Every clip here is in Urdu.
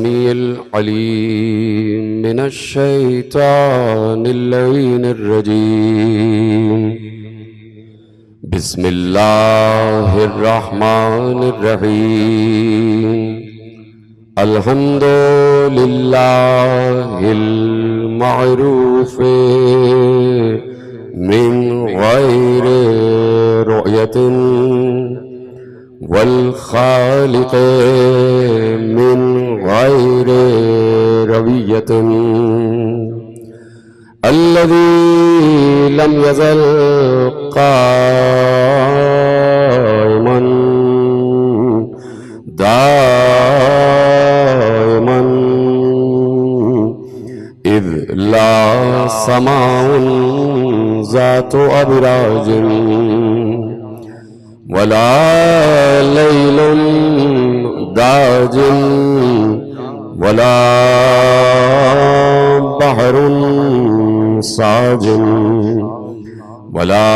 السميع العليم من الشيطان اللعين الرجيم بسم الله الرحمن الرحيم الحمد لله المعروف من غير رؤية والخالق من غير روية الذي لم يزل قائما دائما إذ لا سماء ذات أبراج ولا ليل داج ولا بحر ساج ولا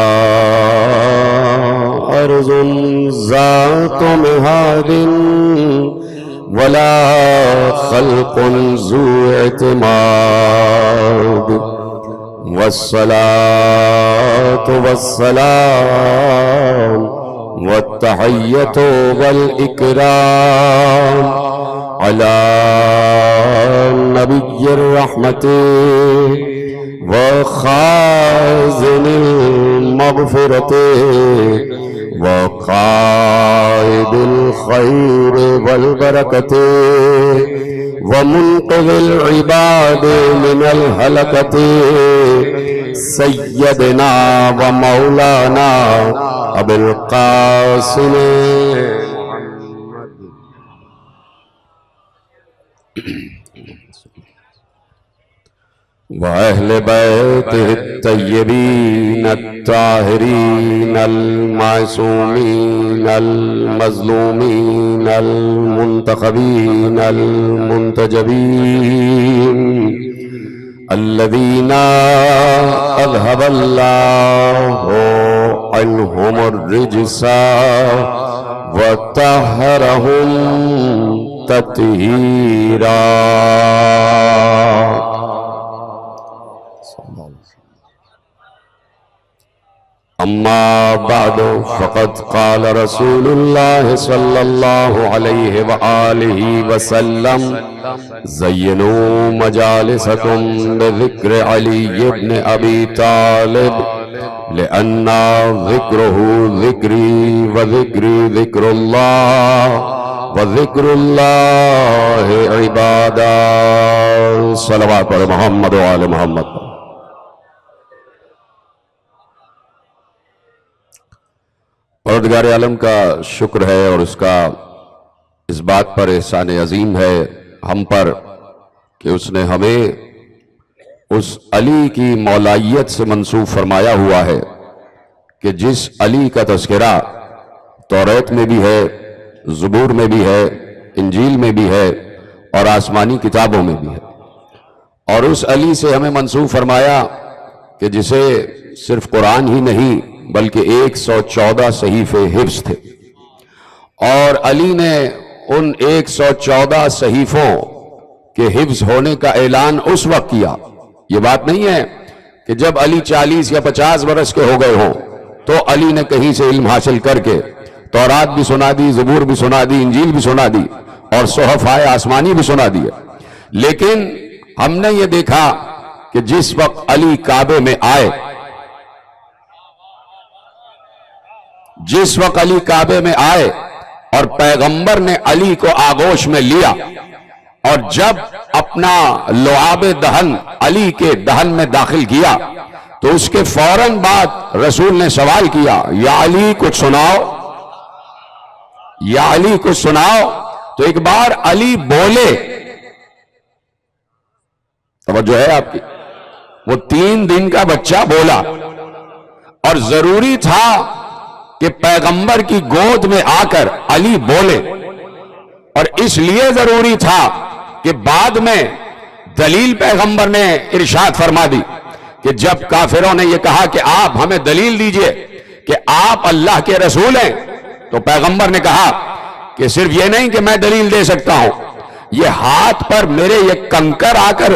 أرض ذات مهاد ولا خلق ذو اعتماد والصلاة والسلام والتحية والإكرام على نبي الرحمة وخازن المغفرة وقائد الخير والبركة ومنقذ العباد من الهلكة سيدنا ومولانا ابو القاسم وأهل بيته الطيبين الطاهرين المعصومين المظلومين المنتخبين المنتجبين الذين أذهب الله عنهم الرجس وطهرهم تطهيرا. أما بعد فقد قال رسول الله صلى الله عليه وآله وسلم زينوا مجالسكم بذكر علي بن أبي طالب لأن ذكره ذكري وذكري ذكر الله وذكر الله عبادا. صلوات پر محمد وآل محمد. پروردگار عالم کا شکر ہے اور اس کا اس بات پر احسان عظیم ہے ہم پر کہ اس نے ہمیں اس علی کی مولائیت سے منسوب فرمایا ہوا ہے کہ جس علی کا تذکرہ توریت میں بھی ہے، زبور میں بھی ہے، انجیل میں بھی ہے اور آسمانی کتابوں میں بھی ہے، اور اس علی سے ہمیں منسوب فرمایا کہ جسے صرف قرآن ہی نہیں بلکہ 114 صحیفے حفظ تھے، اور علی نے ان 114 صحیفوں کے حفظ ہونے کا اعلان اس وقت کیا. یہ بات نہیں ہے کہ جب علی 40 یا 50 برس کے ہو گئے ہوں تو علی نے کہیں سے علم حاصل کر کے تورات بھی سنا دی، زبور بھی سنا دی، انجیل بھی سنا دی اور صحف آسمانی بھی سنا دی. لیکن ہم نے یہ دیکھا کہ جس وقت علی کعبے میں آئے، جس وقت علی کعبے میں آئے اور پیغمبر نے علی کو آغوش میں لیا اور جب اپنا لعاب دہن علی کے دہن میں داخل کیا تو اس کے فوراً بعد رسول نے سوال کیا، یا علی کچھ سناؤ، یا علی کچھ سناؤ. تو ایک بار علی بولے، توجہ ہے آپ کی، وہ 3 دن کا بچہ بولا، اور ضروری تھا کہ پیغمبر کی گود میں آ کر علی بولے، اور اس لیے ضروری تھا کہ بعد میں دلیل پیغمبر نے ارشاد فرما دی کہ جب کافروں نے یہ کہا کہ آپ ہمیں دلیل دیجئے کہ آپ اللہ کے رسول ہیں، تو پیغمبر نے کہا کہ صرف یہ نہیں کہ میں دلیل دے سکتا ہوں، یہ ہاتھ پر میرے یہ کنکر آ کر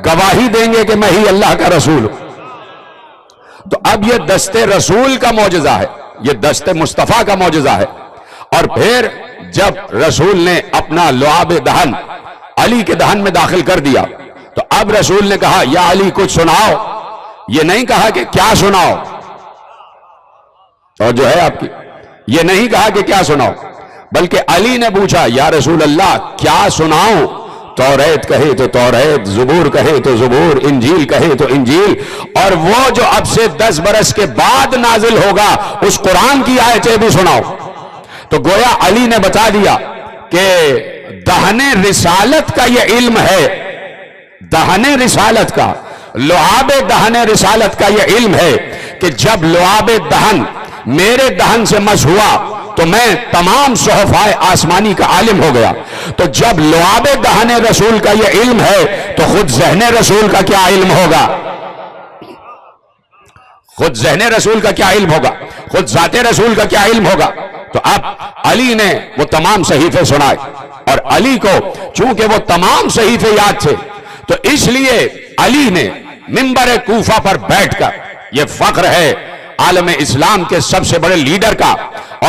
گواہی دیں گے کہ میں ہی اللہ کا رسول ہوں. تو اب یہ دست رسول کا معجزہ ہے، یہ دست مصطفیٰ کا معجزہ ہے. اور پھر جب رسول نے اپنا لعاب دہن علی کے دہن میں داخل کر دیا تو اب رسول نے کہا یا علی کچھ سناؤ. یہ نہیں کہا کہ کیا سناؤ، اور جو ہے آپ کی یہ نہیں کہا کہ کیا سناؤ، بلکہ علی نے پوچھا یا رسول اللہ کیا سناؤں؟ توریت کہے تو توریت، زبور کہے تو زبور، انجیل کہے تو انجیل، اور وہ جو اب سے 10 برس کے بعد نازل ہوگا اس قرآن کی آیتیں بھی سناؤ. تو گویا علی نے بتا دیا کہ دہن رسالت کا یہ علم ہے، دہن رسالت کا، لعاب دہن رسالت کا یہ علم ہے کہ جب لعاب دہن میرے دہن سے مس ہوا تو میں تمام صحفائے آسمانی کا عالم ہو گیا. تو جب لعاب دہن رسول کا یہ علم ہے تو خود ذہن رسول کا کیا علم ہوگا، خود ذہن رسول کا کیا علم ہوگا، خود ذات رسول کا کیا علم ہوگا. تو اب علی نے وہ تمام صحیفے سنائے، اور علی کو چونکہ وہ تمام صحیفے یاد تھے تو اس لیے علی نے منبر کوفہ پر بیٹھ کر، یہ فخر ہے عالم اسلام کے سب سے بڑے لیڈر کا،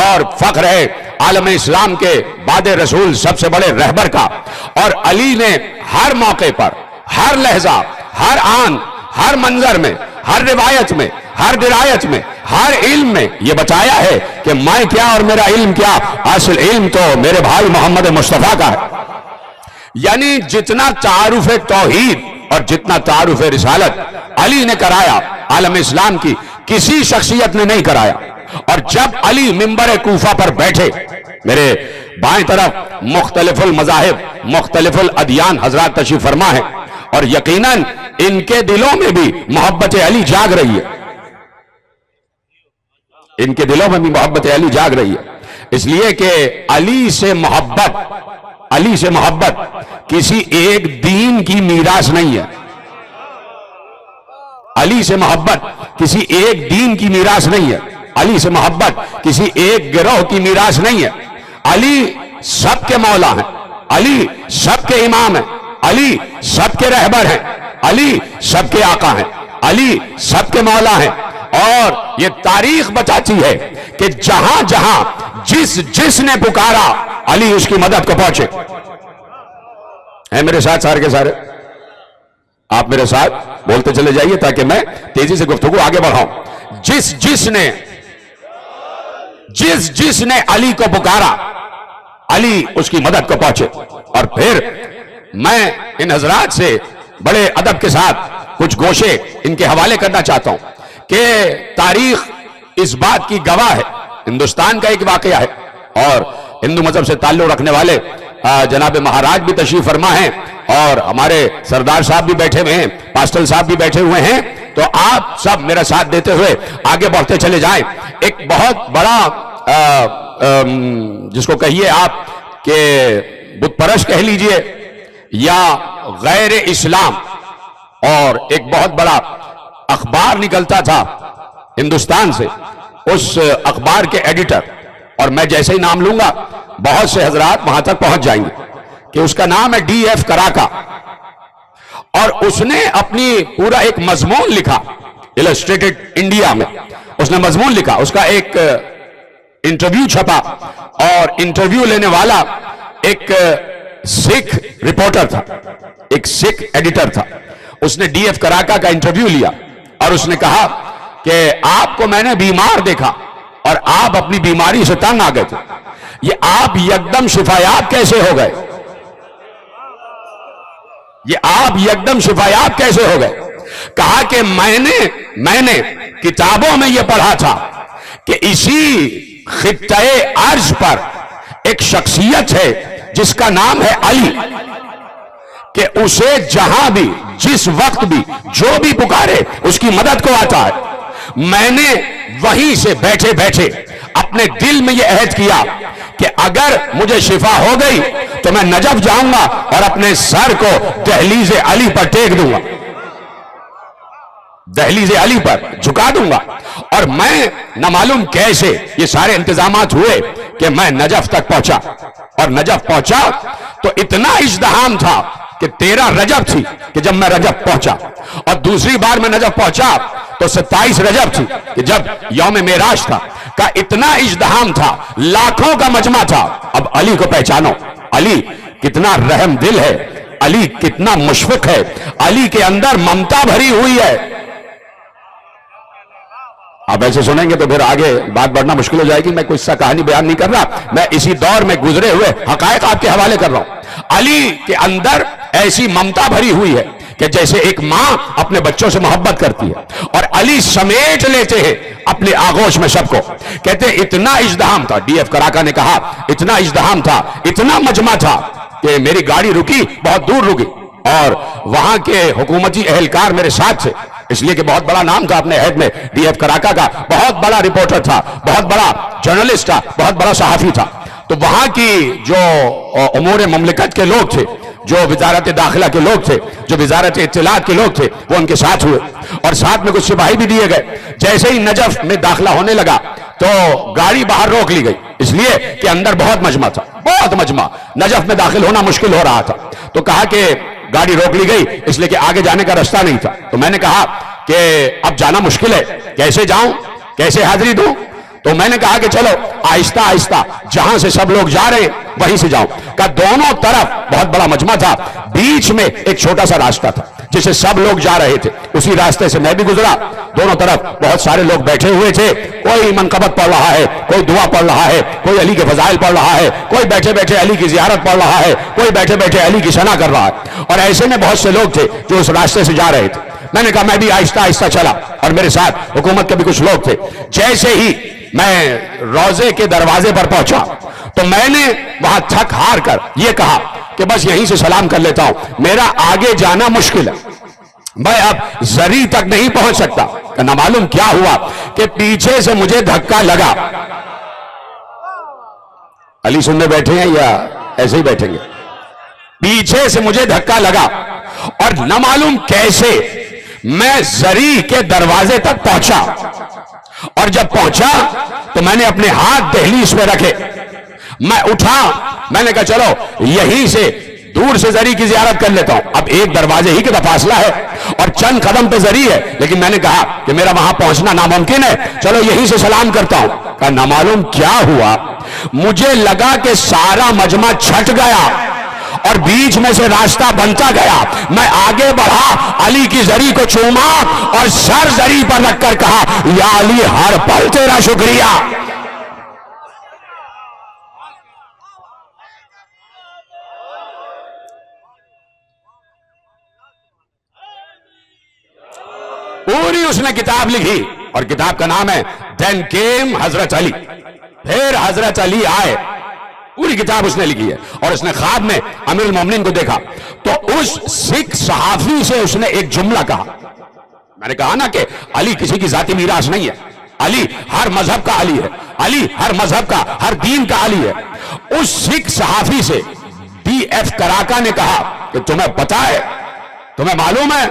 اور فخر ہے عالم اسلام کے بعد رسول سب سے بڑے رہبر کا، اور علی نے ہر موقع پر، ہر لحظہ، ہر آن، ہر منظر میں، ہر روایت میں، ہر درایت میں، ہر علم میں یہ بتایا ہے کہ میں کیا اور میرا علم کیا، اصل علم تو میرے بھائی محمد مصطفیٰ کا ہے. یعنی جتنا تعارف توحید اور جتنا تعارف رسالت علی نے کرایا عالم اسلام کی کسی شخصیت نے نہیں کرایا. اور جب علی منبر کوفہ پر بیٹھے، میرے بائیں طرف مختلف المذاہب، مختلف الادیان حضرات تشریف فرما ہے، اور یقیناً ان کے دلوں میں بھی محبت علی جاگ رہی ہے، ان کے دلوں میں بھی محبت علی جاگ رہی ہے. اس لیے کہ علی سے محبت کسی ایک دین کی میراث نہیں ہے. علی سے محبت کسی ایک دین کی میراث نہیں ہے، علی سے محبت کسی ایک گروہ کی میراث نہیں ہے. علی سب کے مولا ہیں، علی سب کے امام ہیں، علی سب کے رہبر ہیں، علی سب کے آقا ہیں، علی سب کے مولا ہیں. اور یہ تاریخ بتاتی ہے کہ جہاں جہاں جس نے پکارا علی اس کی مدد کو پہنچے. ہیں میرے ساتھ سارے کے سارے؟ آپ میرے ساتھ بولتے چلے جائیے تاکہ میں تیزی سے گفتگو آگے بڑھاؤں. جس نے علی کو پکارا علی اس کی مدد کو پہنچے. اور پھر میں ان حضرات سے بڑے ادب کے ساتھ کچھ گوشے ان کے حوالے کرنا چاہتا ہوں کہ تاریخ اس بات کی گواہ ہے. ہندوستان کا ایک واقعہ ہے، اور ہندو مذہب سے تعلق رکھنے والے جناب مہاراج بھی تشریف فرما ہیں، اور ہمارے سردار صاحب بھی بیٹھے ہوئے ہیں، پاسٹل صاحب بھی بیٹھے ہوئے ہیں. تو آپ سب میرا ساتھ دیتے ہوئے آگے بڑھتے چلے جائیں. ایک بہت بڑا جس کو کہیے آپ کہ بت پرست کہہ لیجئے یا غیر اسلام، اور ایک بہت بڑا اخبار نکلتا تھا ہندوستان سے، اس اخبار کے ایڈیٹر، اور میں جیسے ہی نام لوں گا بہت سے حضرات وہاں تک پہنچ جائیں گے، کہ اس کا نام ہے ڈی ایف کراکا. اور اس نے اپنی پورا ایک مضمون لکھا السٹریٹڈ انڈیا میں، اس نے مضمون لکھا، اس کا ایک انٹرویو چھپا، اور انٹرویو لینے والا ایک سکھ رپورٹر تھا، ایک سکھ ایڈیٹر تھا. اس نے ڈی ایف کراکا کا انٹرویو لیا اور اس نے کہا کہ آپ کو میں نے بیمار دیکھا اور آپ اپنی بیماری سے تنگ آ گئے تھے، یہ آپ یکدم شفایاب کیسے ہو گئے؟ یہ آپ یکدم شفایاب کیسے ہو گئے؟ کہا کہ میں نے کتابوں میں یہ پڑھا تھا کہ اسی خطۂ ارض پر ایک شخصیت ہے جس کا نام ہے علی، کہ اسے جہاں بھی جس وقت بھی جو بھی پکارے اس کی مدد کو آتا ہے. میں نے وہیں سے بیٹھے بیٹھے اپنے دل میں یہ عہد کیا کہ اگر مجھے شفا ہو گئی تو میں نجف جاؤں گا اور اپنے سر کو دہلیز علی پر ٹیک دوں گا، دہلیز علی پر جھکا دوں گا. اور میں نہ معلوم کیسے یہ سارے انتظامات ہوئے کہ میں نجف تک پہنچا، اور نجف پہنچا تو اتنا ازدحام تھا کہ 13 رجب تھی کہ جب میں رجب پہنچا، اور دوسری بار میں نجف پہنچا تو 27 رجب تھی کہ جب یوم معراج تھا، کا اتنا ازدحام تھا، لاکھوں کا مجمع تھا۔ اب علی کو پہچانو، علی کتنا رحم دل ہے، علی کتنا مشفق ہے، علی کے اندر ممتا بھری ہوئی ہے۔ آپ ایسے سنیں گے تو پھر آگے بات بڑھنا مشکل ہو جائے گی، میں کوئی سا کہانی بیان نہیں کر رہا، میں اسی دور میں گزرے ہوئے حقائق آپ کے حوالے کر رہا ہوں۔ علی کے اندر ایسی ممتا بھری ہوئی ہے کہ جیسے ایک ماں اپنے بچوں سے محبت کرتی ہے، اور علی سمیٹ لیتے ہیں اپنے آغوش میں سب کو۔ کہتے ہیں اتنا ازدحام تھا، ڈی ایف کراکا نے کہا اتنا ازدحام تھا، اتنا مجمع تھا کہ میری گاڑی رکی، بہت دور رکی، اور وہاں کے حکومتی اہلکار میرے ساتھ تھے، اس لیے کہ بہت بڑا نام تھا اپنے عہد میں ڈی ایف کراکا کا، بہت بڑا رپورٹر تھا، بہت بڑا جرنلسٹ تھا، بہت بڑا صحافی تھا۔ تو وہاں کی جو امور مملکت کے لوگ تھے، جو وزارت داخلہ کے لوگ تھے، جو وزارت اطلاعات کے لوگ تھے، وہ ان کے ساتھ ہوئے، اور ساتھ میں کچھ سپاہی بھی دیے گئے۔ جیسے ہی نجف میں داخلہ ہونے لگا تو گاڑی باہر روک لی گئی، اس لیے کہ اندر بہت مجمع تھا، بہت مجمع، نجف میں داخل ہونا مشکل ہو رہا تھا۔ تو کہا کہ گاڑی روک لی گئی اس لیے کہ آگے جانے کا رستہ نہیں تھا۔ تو میں نے کہا کہ اب جانا مشکل ہے، کیسے جاؤں، کیسے حاضری دوں؟ تو میں نے کہا کہ چلو آہستہ آہستہ جہاں سے سب لوگ جا رہے ہیں وہیں سے جاؤں۔ کہ دونوں طرف بہت بڑا مجمع تھا، بیچ میں ایک چھوٹا سا راستہ تھا جسے سب لوگ جا رہے تھے، اسی راستے سے میں بھی گزرا۔ دونوں طرف بہت سارے لوگ بیٹھے ہوئے تھے، کوئی منقبت پڑھ رہا ہے، کوئی دعا پڑھ رہا ہے، کوئی علی کے فضائل پڑھ رہا ہے، کوئی بیٹھے بیٹھے علی کی زیارت پڑھ رہا ہے، کوئی بیٹھے بیٹھے علی کی ثنا کر رہا ہے، اور ایسے میں بہت سے لوگ تھے جو اس راستے سے جا رہے تھے۔ میں نے کہا میں بھی آہستہ آہستہ چلا، اور میرے ساتھ حکومت کے بھی کچھ لوگ تھے۔ جیسے ہی میں روضے کے دروازے پر پہنچا تو میں نے وہاں تھک ہار کر یہ کہا کہ بس یہیں سے سلام کر لیتا ہوں، میرا آگے جانا مشکل ہے، میں اب زری تک نہیں پہنچ سکتا۔ کہ نہ معلوم کیا ہوا کہ پیچھے سے مجھے دھکا لگا۔ علی سننے بیٹھے ہیں یا ایسے ہی بیٹھیں گے؟ پیچھے سے مجھے دھکا لگا، اور نہ معلوم کیسے میں زری کے دروازے تک پہنچا، اور جب پہنچا تو میں نے اپنے ہاتھ دہلیز پہ رکھے، میں اٹھا، میں نے کہا چلو یہیں سے دور سے زری کی زیارت کر لیتا ہوں، اب ایک دروازے ہی کا فاصلہ ہے اور چند قدم پہ زری ہے، لیکن میں نے کہا کہ میرا وہاں پہنچنا ناممکن ہے، چلو یہیں سے سلام کرتا ہوں۔ کہا نہ معلوم کیا ہوا، مجھے لگا کہ سارا مجمع چھٹ گیا اور بیچ میں سے راستہ بنتا گیا۔ میں آگے بڑھا، علی کی زری کو چوما اور سر زری پر رکھ کر کہا یا علی ہر پل تیرا شکریہ۔ پوری اس نے کتاب لکھی، اور کتاب کا نام ہے دین کیم حضرت علی، پھر حضرت علی آئے، پوری کتاب اس نے لکھی ہے۔ اور اس نے خواب میں امیر المومنین کو دیکھا تو اس سکھ صحافی سے اس نے ایک جملہ کہا، میں نے کہا نا کہ علی کسی کی ذاتی میراث نہیں ہے، علی ہر مذہب کا علی ہے، علی ہر مذہب کا، ہر دین کا علی ہے۔ اس سکھ صحافی سے ڈی ایف کراکا نے کہا کہ تمہیں پتا ہے، تمہیں معلوم ہے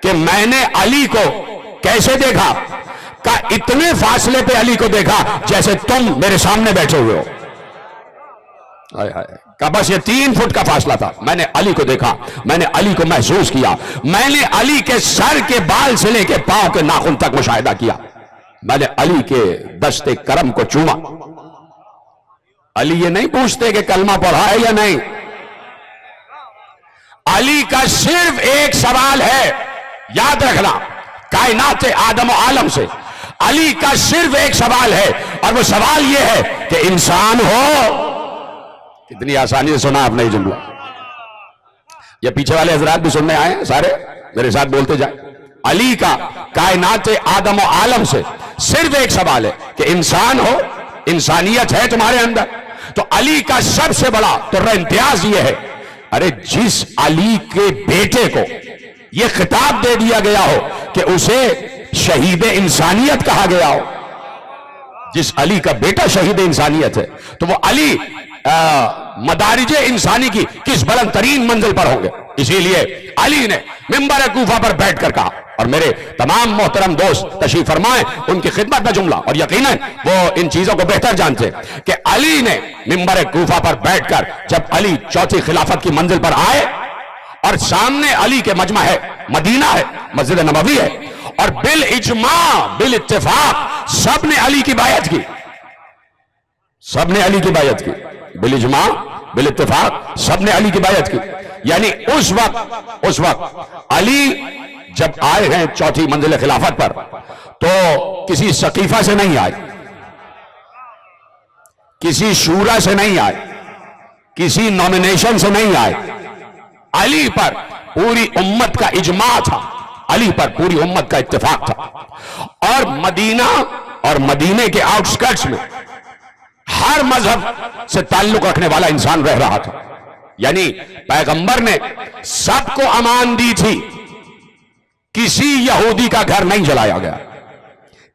کہ میں نے علی کو کیسے دیکھا؟ کہ اتنے فاصلے پہ علی کو دیکھا جیسے تم میرے سامنے بیٹھے ہوئے ہو۔ کہ بس یہ 3 فٹ کا فاصلہ تھا، میں نے علی کو دیکھا، میں نے علی کو محسوس کیا، میں نے علی کے سر کے بال سے لے کے پاؤں کے ناخن تک مشاہدہ کیا، میں نے علی کے دست کرم کو چوما۔ علی یہ نہیں پوچھتے کہ کلمہ پڑھا ہے یا نہیں، علی کا صرف ایک سوال ہے، یاد رکھنا، کائنات آدم و عالم سے علی کا صرف ایک سوال ہے، اور وہ سوال یہ ہے کہ انسان ہو۔ کتنی آسانی سے سنا آپ نے یہ جملہ، یہ پیچھے والے حضرات بھی سننے آئے ہیں، سارے میرے ساتھ بولتے جائیں۔ علی کا کائنات آدم و عالم سے صرف ایک سوال ہے کہ انسان ہو، انسانیت ہے تمہارے اندر؟ تو علی کا سب سے بڑا ترہ امتیاز یہ ہے، ارے جس علی کے بیٹے کو یہ خطاب دے دیا گیا ہو کہ اسے شہید انسانیت کہا گیا ہو، جس علی کا بیٹا شہید انسانیت ہے، تو وہ علی مدارج انسانی کی کس بلند ترین منزل پر ہوں گے؟ اسی لیے علی نے منبر کوفہ پر بیٹھ کر کہا، اور میرے تمام محترم دوست تشریف فرمائیں ان کی خدمت میں جملہ، اور یقیناً وہ ان چیزوں کو بہتر جانتے کہ علی نے منبر کوفہ پر بیٹھ کر جب علی چوتھی خلافت کی منزل پر آئے اور سامنے علی کے مجمع ہے، مدینہ ہے، مسجد نبوی ہے، اور بالاجماع بالاتفاق سب نے علی کی بیعت کی، سب نے علی کی بیعت کی، بالاجماع بالاتفاق سب نے علی کی بیعت کی. یعنی اس وقت علی جب آئے ہیں چوتھی منزل خلافت پر تو کسی سقیفہ سے نہیں آئے، کسی شورا سے نہیں آئے، کسی نامینیشن سے نہیں آئے. علی پر پوری امت کا اجماع تھا، علی پر پوری امت کا اتفاق تھا، اور مدینہ اور مدینے کے آؤٹسکرٹس میں ہر مذہب سے تعلق رکھنے والا انسان رہ رہا تھا. یعنی پیغمبر نے سب کو امان دی تھی، کسی یہودی کا گھر نہیں جلایا گیا،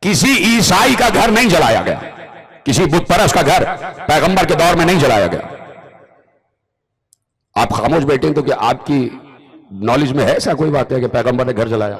کسی عیسائی کا گھر نہیں جلایا گیا، کسی بت پرست کا گھر پیغمبر کے دور میں نہیں جلایا گیا. آپ خاموش بیٹھے ہیں تو کیا آپ کی نالج میں ہے ایسا کوئی بات ہے کہ پیغمبر نے گھر جلایا؟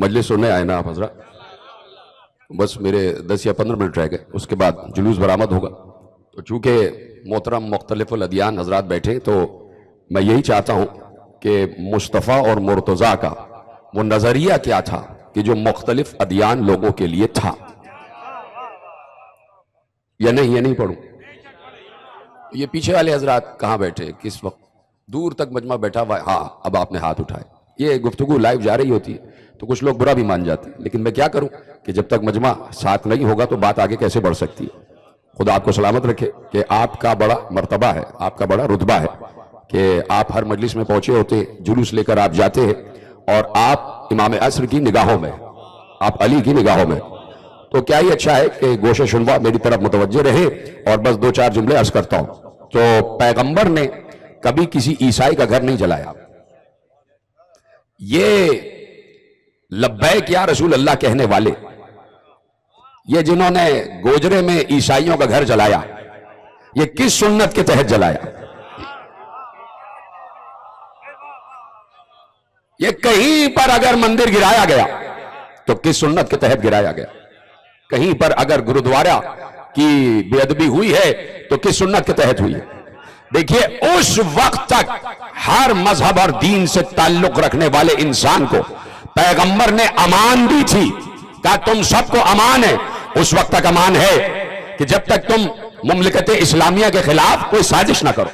مجلس سننے آئے نا آپ حضرات، بس میرے 10 یا 15 منٹ رہ گئے، اس کے بعد جلوس برآمد ہوگا. تو چونکہ محترم مختلف الادیان حضرات بیٹھے تو میں یہی چاہتا ہوں کہ مصطفیٰ اور مرتضیٰ کا وہ نظریہ کیا تھا کہ جو مختلف ادیان لوگوں کے لیے تھا، یا نہیں یہ نہیں پڑھوں؟ یہ پیچھے والے حضرات کہاں بیٹھے، کس وقت دور تک مجمع بیٹھا ہوا ہے؟ ہاں اب آپ نے ہاتھ اٹھائے. یہ گفتگو لائیو جا رہی ہوتی ہے تو کچھ لوگ برا بھی مان جاتے ہیں، لیکن میں کیا کروں کہ جب تک مجمع ساتھ نہیں ہوگا تو بات آگے کیسے بڑھ سکتی ہے. خدا آپ کو سلامت رکھے کہ آپ کا بڑا مرتبہ ہے، آپ کا بڑا رتبہ ہے کہ آپ ہر مجلس میں پہنچے ہوتے، جلوس لے کر آپ جاتے ہیں، اور آپ امام عصر کی نگاہوں میں، آپ علی کی نگاہوں میں. تو کیا ہی اچھا ہے کہ گوش شنوا میری طرف متوجہ رہے. اور بس 2-4 جملے عرض کرتا ہوں. تو پیغمبر نے کبھی کسی عیسائی کا گھر نہیں جلایا. یہ لبیک یا رسول اللہ کہنے والے، یہ جنہوں نے گوجرے میں عیسائیوں کا گھر جلایا، یہ کس سنت کے تحت جلایا؟ یہ کہیں پر اگر مندر گرایا گیا تو کس سنت کے تحت گرایا گیا؟ کہیں پر اگر گرودوارہ کی بے ادبی ہوئی ہے تو کس سنت کے تحت ہوئی ہے؟ دیکھیے اس وقت تک ہر مذہب اور دین سے تعلق رکھنے والے انسان کو پیغمبر نے امان دی تھی، کہا تم سب کو امان ہے. اس وقت تک امان ہے کہ جب تک تم مملکت اسلامیہ کے خلاف کوئی سازش نہ کرو.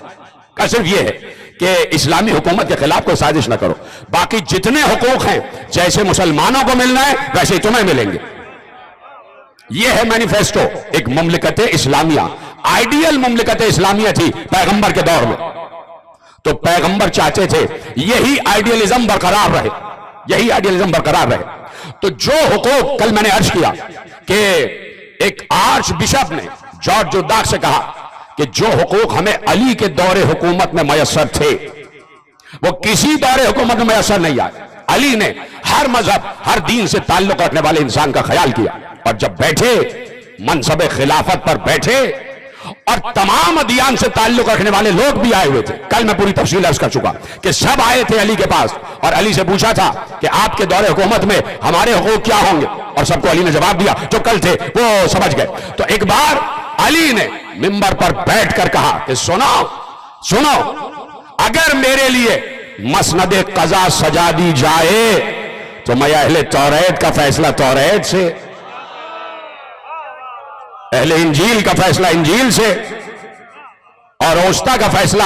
کا صرف یہ ہے کہ اسلامی حکومت کے خلاف کوئی سازش نہ کرو. باقی جتنے حقوق ہیں جیسے مسلمانوں کو ملنا ہے ویسے ہی تمہیں ملیں گے. یہ ہے مینیفیسٹو ایک مملکت اسلامیہ. آئیڈیل مملکت اسلامیہ تھی پیغمبر کے دور میں. تو پیغمبر چاہتے تھے یہی آئیڈیلزم برقرار رہے، یہی آئیڈیلزم برقرار رہے. تو جو حقوق، کل میں نے عرض کیا کہ ایک آرچ بشپ نے جارج جوداک سے کہا کہ جو حقوق ہمیں علی کے دور حکومت میں میسر تھے وہ کسی دور حکومت میں میسر نہیں آئے. علی نے ہر مذہب، ہر دین سے تعلق رکھنے والے انسان کا خیال کیا، اور جب بیٹھے منصب خلافت پر بیٹھے، اور تمام ادیان سے تعلق رکھنے والے لوگ بھی آئے ہوئے تھے. کل میں پوری تفصیل عرض کر چکا کہ سب آئے تھے علی کے پاس، اور علی سے پوچھا تھا کہ آپ کے دور حکومت میں ہمارے حقوق کیا ہوں گے، اور سب کو علی نے جواب دیا. جو کل تھے وہ سمجھ گئے. تو ایک بار علی نے منبر پر بیٹھ کر کہا کہ سنو، اگر میرے لیے مسند قضا سجا دی جائے تو میں اہل توریت کا فیصلہ توریت سے، اہل انجیل کا فیصلہ انجیل سے، اور اوسطا کا فیصلہ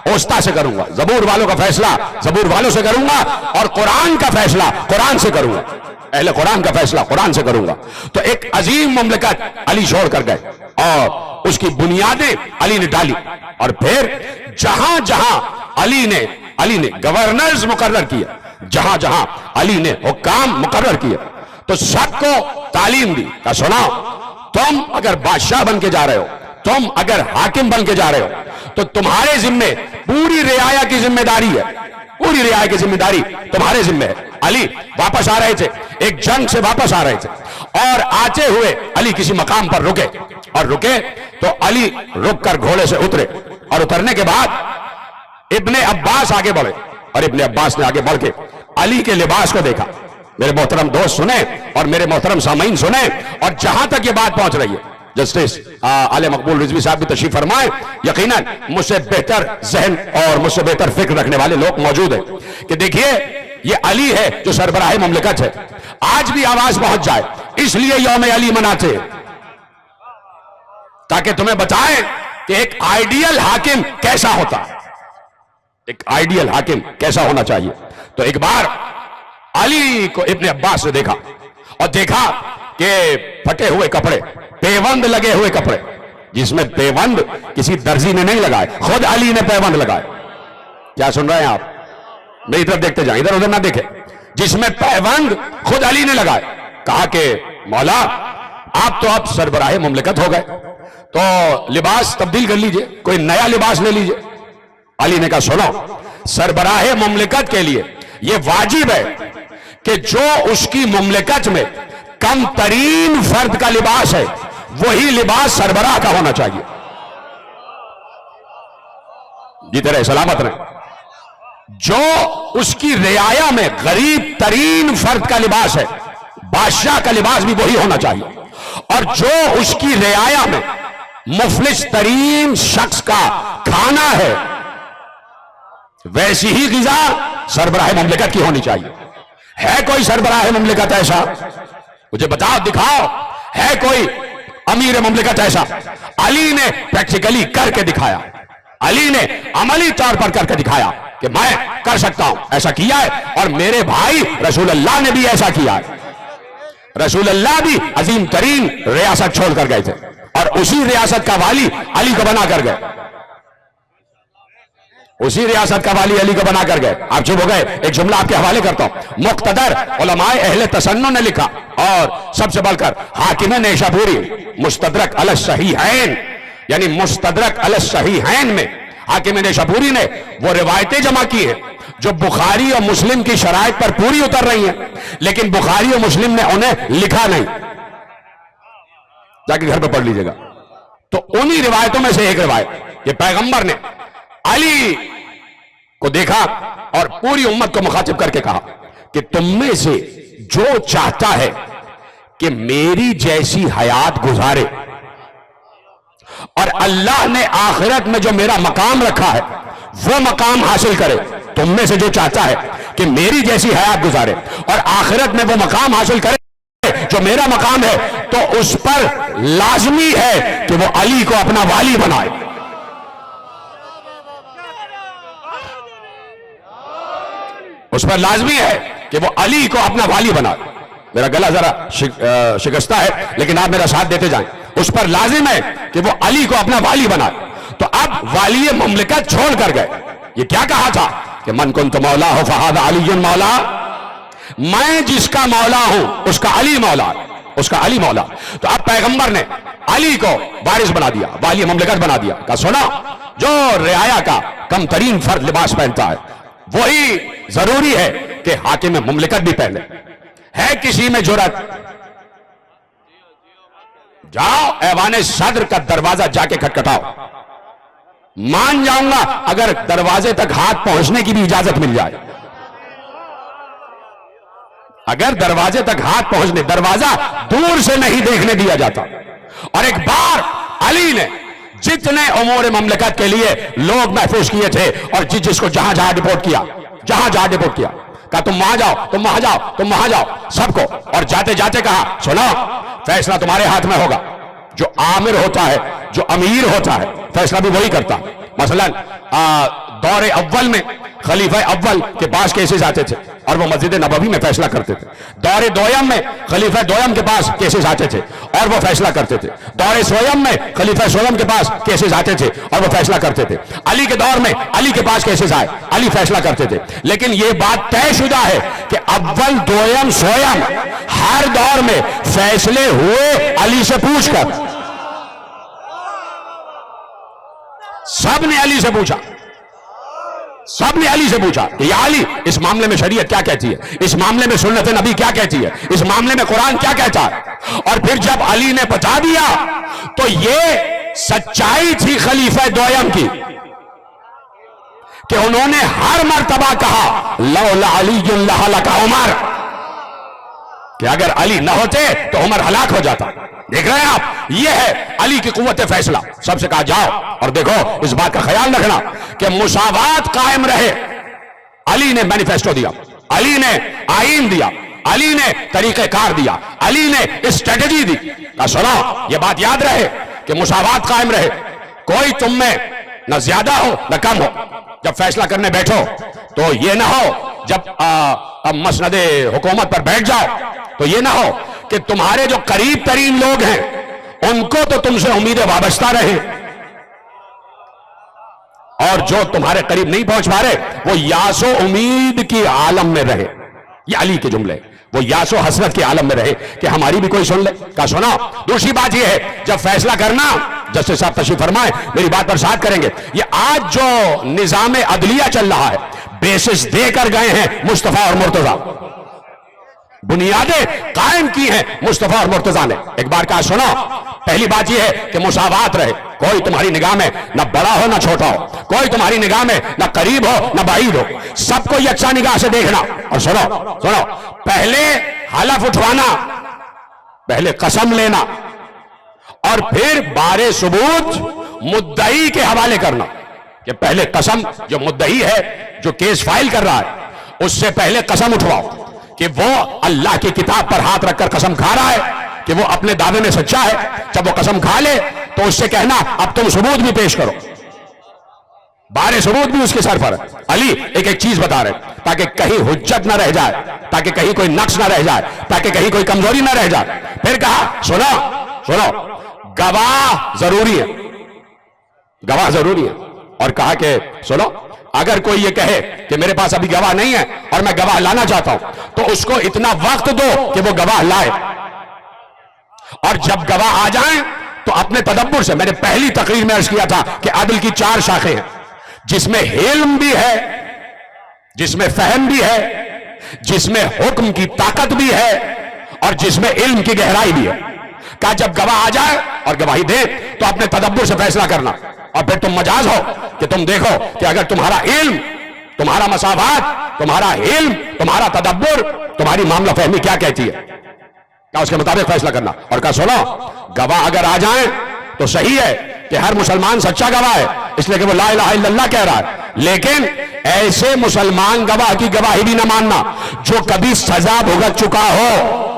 اوسطا سے کروں گا، زبور والوں کا فیصلہ زبور والوں سے کروں گا، اور قرآن کا فیصلہ قرآن سے کروں گا، اہل قرآن کا فیصلہ قرآن سے کروں گا. تو ایک عظیم مملکت علی چھوڑ کر گئے، اور اس کی بنیادیں علی نے ڈالی. اور پھر جہاں جہاں علی نے گورنرز مقرر کیے، جہاں جہاں علی نے حکام مقرر کیے، تو سب کو تعلیم دی کہ سنو، تم اگر بادشاہ بن کے جا رہے ہو، تم اگر حاکم بن کے جا رہے ہو، تو تمہارے ذمے پوری رعایا کی ذمہ داری ہے، پوری رعایا کی ذمہ داری تمہارے ذمے ہے۔ علی واپس آ رہے تھے، ایک جنگ سے واپس آ رہے تھے، اور آتے ہوئے علی کسی مقام پر رکے، اور رکے تو علی رک کر گھوڑے سے اترے، اور اترنے کے بعد ابن عباس آگے بڑھے، اور ابن عباس نے آگے بڑھ کے علی کے لباس کو دیکھا۔ میرے محترم دوست سنیں اور میرے محترم سامعین سنیں، اور جہاں تک یہ بات پہنچ رہی ہے، جسٹس علی مقبول رضوی صاحب بھی تشریف فرمائے، یقیناً مجھ سے بہتر ذہن اور مجھ سے بہتر فکر رکھنے والے لوگ موجود ہیں، کہ دیکھیے یہ علی ہے جو سربراہ مملکت ہے، آج بھی آواز پہنچ جائے، اس لیے یوم علی مناتے ہیں، تاکہ تمہیں بتائیں کہ ایک آئیڈیل حاکم کیسا ہوتا ہے، ایک آئیڈیل حاکم کیسا ہونا چاہیے۔ تو ایک بار علی کو ابن عباس نے دیکھا، اور دیکھا کہ پھٹے ہوئے کپڑے، پیوند لگے ہوئے کپڑے، جس میں پیوند کسی درزی نے نہیں لگائے، خود علی نے پیوند لگائے۔ کیا سن رہے ہیں آپ؟ میری طرف دیکھتے جائیں، ادھر ادھر نہ دیکھیں، جس میں پیوند خود علی نے لگائے۔ کہا کہ مولا آپ تو اب سربراہ مملکت ہو گئے، تو لباس تبدیل کر لیجئے، کوئی نیا لباس لے لیجئے۔ علی نے کہا سنو، سربراہ مملکت کے لیے یہ واجب ہے کہ جو اس کی مملکت میں کم ترین فرد کا لباس ہے وہی لباس سربراہ کا ہونا چاہیے۔ جیتے رہے، سلامت رہے۔ جو اس کی رعایا میں غریب ترین فرد کا لباس ہے، بادشاہ کا لباس بھی وہی ہونا چاہیے، اور جو اس کی رعایا میں مفلس ترین شخص کا کھانا ہے ویسی ہی غذا سربراہ مملکت کی ہونی چاہیے۔ ہے کوئی سربراہ مملکت ایسا؟ مجھے بتاؤ، دکھاؤ، ہے کوئی امیر مملکت ایسا؟ علی نے پریکٹیکلی کر کے دکھایا، علی نے عملی طور پر کر کے دکھایا کہ میں کر سکتا ہوں، ایسا کیا ہے، اور میرے بھائی رسول اللہ نے بھی ایسا کیا ہے۔ رسول اللہ بھی عظیم ترین ریاست چھوڑ کر گئے تھے، اور اسی ریاست کا والی علی کو بنا کر گئے، اسی ریاست کا والی علی کو بنا کر گئے۔ آپ چپ ہو گئے، ایک جملہ آپ کے حوالے کرتا ہوں، مقتدر علماء اہل تسنن نے لکھا، اور سب سے بڑھ کر حاکم نیشابوری مستدرک علی الصحیحین، یعنی مستدرک علی الصحیحین میں حاکم نیشابوری نے وہ روایتیں جمع کی ہیں جو بخاری اور مسلم کی شرائط پر پوری اتر رہی ہیں، لیکن بخاری اور مسلم نے انہیں لکھا نہیں، جا کے گھر پہ پڑھ لیجئے گا۔ تو انہی روایتوں میں سے ایک روایت، یہ پیغمبر نے علی کو دیکھا اور پوری امت کو مخاطب کر کے کہا کہ تم میں سے جو چاہتا ہے کہ میری جیسی حیات گزارے اور اللہ نے آخرت میں جو میرا مقام رکھا ہے وہ مقام حاصل کرے، تم میں سے جو چاہتا ہے کہ میری جیسی حیات گزارے اور آخرت میں وہ مقام حاصل کرے جو میرا مقام ہے، تو اس پر لازمی ہے کہ وہ علی کو اپنا والی بنائے۔ اس پر لازمی ہے کہ وہ علی کو اپنا والی بنا۔ میرا گلا ذرا شکستہ ہے لیکن آپ میرا ساتھ دیتے جائیں۔ اس پر لازم ہے کہ وہ علی کو اپنا والی بنا۔ تو اب والی مملکت چھوڑ کر گئے۔ یہ کیا کہا تھا کہ من کنت مولا ہو فہذا علی مولا، میں جس کا مولا ہوں اس کا علی مولا، اس کا علی مولا۔ تو اب پیغمبر نے علی کو وارث بنا دیا، والی مملکت بنا دیا۔ کہا سنا، جو رعایا کا کم ترین فرد لباس پہنتا ہے وہی ضروری ہے کہ حاکم مملکت بھی پہنے۔ ہے کسی میں جرات؟ جاؤ ایوان صدر کا دروازہ جا کے کھٹکھٹاؤ، مان جاؤں گا اگر دروازے تک ہاتھ پہنچنے کی بھی اجازت مل جائے۔ اگر دروازے تک ہاتھ پہنچنے، دروازہ دور سے نہیں دیکھنے دیا جاتا۔ اور ایک بار علی نے جتنے امور مملکت کے لیے لوگ محفوظ کیے تھے اور جس کو جہاں جہاں ڈپورٹ کیا، جہاں جہاں ڈپورٹ کیا، کہا تم وہاں جاؤ، تم وہاں جاؤ، تم وہاں جاؤ، سب کو۔ اور جاتے جاتے کہا سنو، فیصلہ تمہارے ہاتھ میں ہوگا۔ جو عامر ہوتا ہے، جو امیر ہوتا ہے، فیصلہ بھی وہی کرتا۔ مثلا دور اول میں خلیفہ اول کے پاس کیسز آتے تھے اور وہ مسجد نبوی میں فیصلہ کرتے تھے۔ دور دویم میں خلیفہ دویم کے پاس کیسز آتے تھے اور وہ فیصلہ کرتے تھے۔ دور سویم میں خلیفہ سویم کے پاس کیسز آتے تھے اور وہ فیصلہ کرتے تھے۔ علی کے دور میں علی کے پاس کیسز آئے، علی فیصلہ کرتے تھے۔ لیکن یہ بات طے شدہ ہے کہ اول، دویم، سویم ہر دور میں فیصلے ہوئے علی سے پوچھ کر۔ سب نے علی سے پوچھا، سب نے علی سے پوچھا کہ یا علی اس معاملے میں شریعت کیا کہتی ہے، اس معاملے میں سنت نبی کیا کہتی ہے، اس معاملے میں قرآن کیا کہتا ہے؟ اور پھر جب علی نے بتا دیا تو یہ سچائی تھی خلیفہ دویم کی کہ انہوں نے ہر مرتبہ کہا لولا علی لہلک عمر، کہ اگر علی نہ ہوتے تو عمر ہلاک ہو جاتا۔ دیکھ رہے ہیں آپ، یہ ہے علی کی قوت فیصلہ۔ سب سے کہا جاؤ اور دیکھو اس بات کا خیال رکھنا کہ مساوات قائم رہے۔ علی نے مینیفیسٹو دیا، علی نے آئین دیا، علی نے طریقہ کار دیا، علی نے اسٹریٹجی دی۔ سنو یہ بات یاد رہے کہ مساوات قائم رہے، کوئی تم میں نہ زیادہ ہو نہ کم ہو۔ جب فیصلہ کرنے بیٹھو تو یہ نہ ہو جب مسند حکومت پر بیٹھ جاؤ تو یہ نہ ہو کہ تمہارے جو قریب ترین لوگ ہیں ان کو تو تم سے امیدیں وابستہ رہے، اور جو تمہارے قریب نہیں پہنچ پا رہے وہ یاس و امید کی عالم میں رہے۔ یہ علی کے جملے، وہ یاس و حسرت کے عالم میں رہے کہ ہماری بھی کوئی سن لے۔ کہا سنا۔ دوسری بات یہ ہے جب فیصلہ کرنا، جسٹس صاحب تشریف فرمائے میری بات پر ساتھ کریں گے، یہ آج جو نظام عدلیہ چل رہا ہے بیسس دے کر گئے ہیں مصطفیٰ اور مرتضیٰ، بنیادیں قائم کی ہیں مصطفیٰ اور مرتضیٰ نے۔ ایک بار کہا سنو، پہلی بات یہ ہے کہ مساوات رہے، کوئی تمہاری نگاہ میں نہ بڑا ہو نہ چھوٹا ہو، کوئی تمہاری نگاہ میں نہ قریب ہو نہ بعید ہو، سب کو یکساں نگاہ سے دیکھنا۔ اور سنو پہلے حلف اٹھوانا، پہلے قسم لینا، اور پھر بار ثبوت مدعی کے حوالے کرنا، کہ پہلے قسم جو مدعی ہے جو کیس فائل کر رہا ہے اس سے پہلے قسم اٹھواؤ کہ وہ اللہ کی کتاب پر ہاتھ رکھ کر قسم کھا رہا ہے کہ وہ اپنے دعوے میں سچا ہے۔ جب وہ قسم کھا لے تو اس سے کہنا اب تم ثبوت بھی پیش کرو، بار ثبوت بھی اس کے سر پر ہے۔ علی ایک ایک چیز بتا رہے تاکہ کہیں حجت نہ رہ جائے، تاکہ کہیں کوئی نقص نہ رہ جائے، تاکہ کہیں کوئی کمزوری نہ رہ جائے۔ پھر کہا سنو گواہ ضروری ہے، گواہ ضروری ہے، اور کہا کہ سنو اگر کوئی یہ کہے کہ میرے پاس ابھی گواہ نہیں ہے اور میں گواہ لانا چاہتا ہوں تو اس کو اتنا وقت دو کہ وہ گواہ لائے، اور جب گواہ آ جائیں تو اپنے تدبر سے، میں نے پہلی تقریر میں عرض کیا تھا کہ عدل کی 4 شاخیں ہیں، جس میں علم بھی ہے، جس میں فہم بھی ہے، جس میں حکم کی طاقت بھی ہے، اور جس میں علم کی گہرائی بھی ہے۔ کہا جب گواہ آ جائے اور گواہی دے تو اپنے تدبر سے فیصلہ کرنا، اور پھر تم مجاز ہو کہ تم دیکھو کہ اگر تمہارا علم، تمہارا مساوات، تمہارا علم، تمہارا تدبر، تمہاری معاملہ فہمی کیا کہتی ہے، کیا اس کے مطابق فیصلہ کرنا۔ اور کہا سنو گواہ اگر آ جائیں تو صحیح ہے کہ ہر مسلمان سچا گواہ ہے اس لیے کہ وہ لا الہ الا اللہ کہہ رہا ہے، لیکن ایسے مسلمان گواہ کی گواہی بھی نہ ماننا جو کبھی سزا بھگت چکا ہو،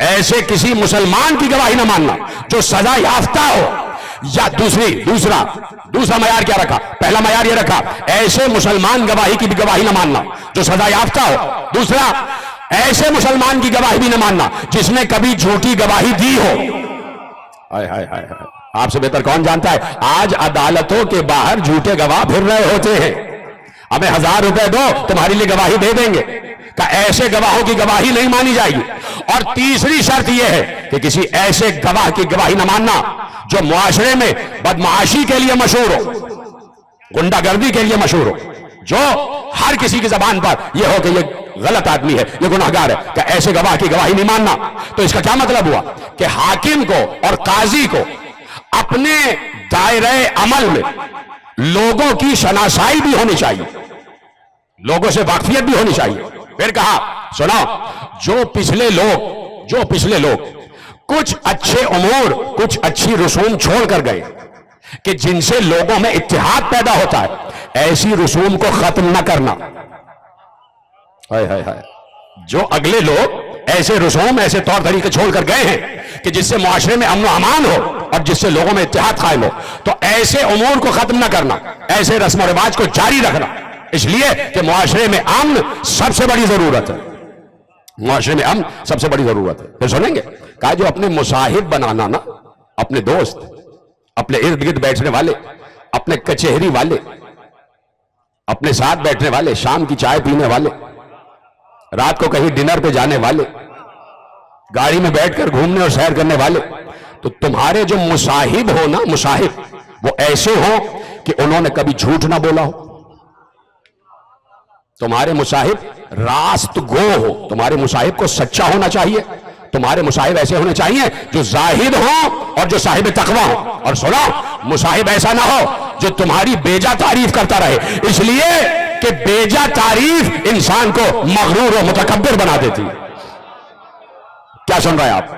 ایسے کسی مسلمان کی گواہی نہ ماننا جو سزا یافتہ ہو، یا دوسرا معیار کیا رکھا؟ پہلا معیار یہ رکھا ایسے مسلمان گواہی کی بھی گواہی نہ ماننا جو سزا یافتہ ہو، دوسرا ایسے مسلمان کی گواہی بھی نہ ماننا جس نے کبھی جھوٹی گواہی دی ہو۔ آپ سے بہتر کون جانتا ہے آج عدالتوں کے باہر جھوٹے گواہ پھر رہے ہوتے ہیں، ہمیں 1000 روپے دو تمہاری لیے گواہی دے دیں گے، کہ ایسے گواہوں کی گواہی نہیں مانی جائے گی۔ اور تیسری شرط یہ ہے کہ کسی ایسے گواہ کی گواہی نہ ماننا جو معاشرے میں بدمعاشی کے لیے مشہور ہو، گنڈا گردی کے لیے مشہور ہو، جو ہر کسی کی زبان پر یہ ہو کہ یہ غلط آدمی ہے، یہ گناہگار ہے، کہ ایسے گواہ کی گواہی نہیں ماننا۔ تو اس کا کیا مطلب ہوا کہ حاکم کو اور قاضی کو اپنے دائرہ عمل میں لوگوں کی شناسائی بھی ہونی چاہیے، لوگوں سے واقفیت بھی ہونی چاہیے۔ پھر کہا سنا جو پچھلے لوگ کچھ اچھے امور، کچھ اچھی رسوم چھوڑ کر گئے کہ جن سے لوگوں میں اتحاد پیدا ہوتا ہے، ایسی رسوم کو ختم نہ کرنا۔ جو اگلے لوگ ایسے رسوم، ایسے طور طریقے چھوڑ کر گئے ہیں کہ جس سے معاشرے میں امن و امان ہو اور جس سے لوگوں میں اتحاد قائم ہو، تو ایسے امور کو ختم نہ کرنا، ایسے رسم و رواج کو جاری رکھنا، اس لیے کہ معاشرے میں امن سب سے بڑی ضرورت ہے، معاشرے میں امن سب سے بڑی ضرورت ہے۔ پھر سنیں گے کہا جو اپنے مصاحب بنانا نا، اپنے دوست، اپنے ارد گرد بیٹھنے والے، اپنے کچہری والے، اپنے ساتھ بیٹھنے والے، شام کی چائے پینے والے، رات کو کہیں ڈنر پہ جانے والے، گاڑی میں بیٹھ کر گھومنے اور سیر کرنے والے، تو تمہارے جو مصاحب ہو نا، مصاحب وہ ایسے ہو کہ انہوں نے کبھی جھوٹ نہ بولا ہو. تمہارے مصاحب راست گو ہو، تمہارے مصاحب کو سچا ہونا چاہیے. تمہارے مصاحب ایسے ہونے چاہیے جو زاہد ہوں اور جو صاحب تقویٰ ہوں. اور سنو، مصاحب ایسا نہ ہو جو تمہاری بیجا تعریف کرتا رہے، اس لیے کہ بیجا تعریف انسان کو مغرور و متکبر بنا دیتی ہے. کیا سن رہے ہیں آپ؟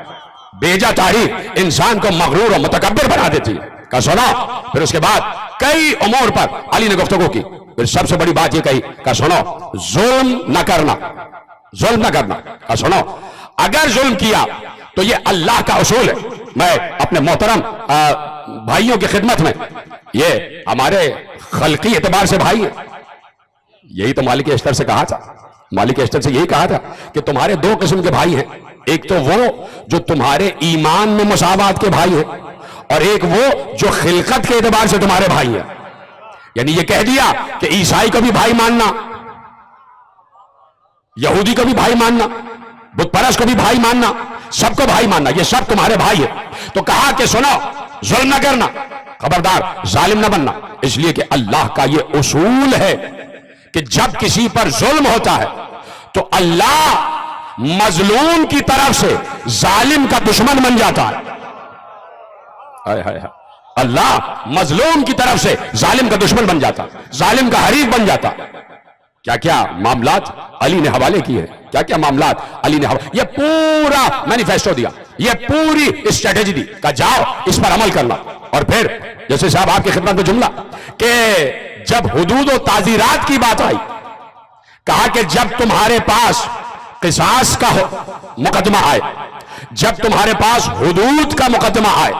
بیجا تعریف انسان کو مغرور و متکبر بنا دیتی ہے. کہا سنا. پھر اس کے بعد کئی امور پر علی نے گفتگو کی. پھر سب سے بڑی بات یہ کہی کہ سنو، ظلم نہ کرنا، ظلم نہ کرنا. کہا سنو، اگر ظلم کیا تو یہ اللہ کا اصول ہے. میں اپنے محترم بھائیوں کی خدمت میں، یہ ہمارے خلقی اعتبار سے بھائی ہیں، یہی تو مالک اشتر سے کہا تھا، مالک اشتر سے یہی کہا تھا کہ تمہارے دو قسم کے بھائی ہیں. ایک تو وہ جو تمہارے ایمان میں مساوات کے بھائی ہیں، اور ایک وہ جو خلقت کے اعتبار سے تمہارے بھائی ہیں. یعنی یہ کہہ دیا کہ عیسائی کو بھی بھائی ماننا، یہودی کو بھی بھائی ماننا، بت پرست کو بھی بھائی ماننا، سب کو بھائی ماننا، یہ سب تمہارے بھائی ہیں. تو کہا کہ سنو، ظلم نہ کرنا، خبردار ظالم نہ بننا. اس لیے کہ اللہ کا یہ اصول ہے کہ جب کسی پر ظلم ہوتا ہے تو اللہ مظلوم کی طرف سے ظالم کا دشمن بن جاتا ہے. اللہ مظلوم کی طرف سے ظالم کا دشمن بن جاتا، ظالم کا حریف بن جاتا. کیا کیا معاملات علی نے حوالے کیے، کیا کیا معاملات علی نے حوالے. یہ پورا مینیفیسٹو دیا، یہ پوری اسٹریٹجی دی کہ جاؤ اس پر عمل کرنا. اور پھر جیسے صاحب آپ کی خدمت میں جملہ کہ جب حدود و تعزیرات کی بات آئی، کہا کہ جب تمہارے پاس قصاص کا مقدمہ آئے، جب تمہارے پاس حدود کا مقدمہ آئے،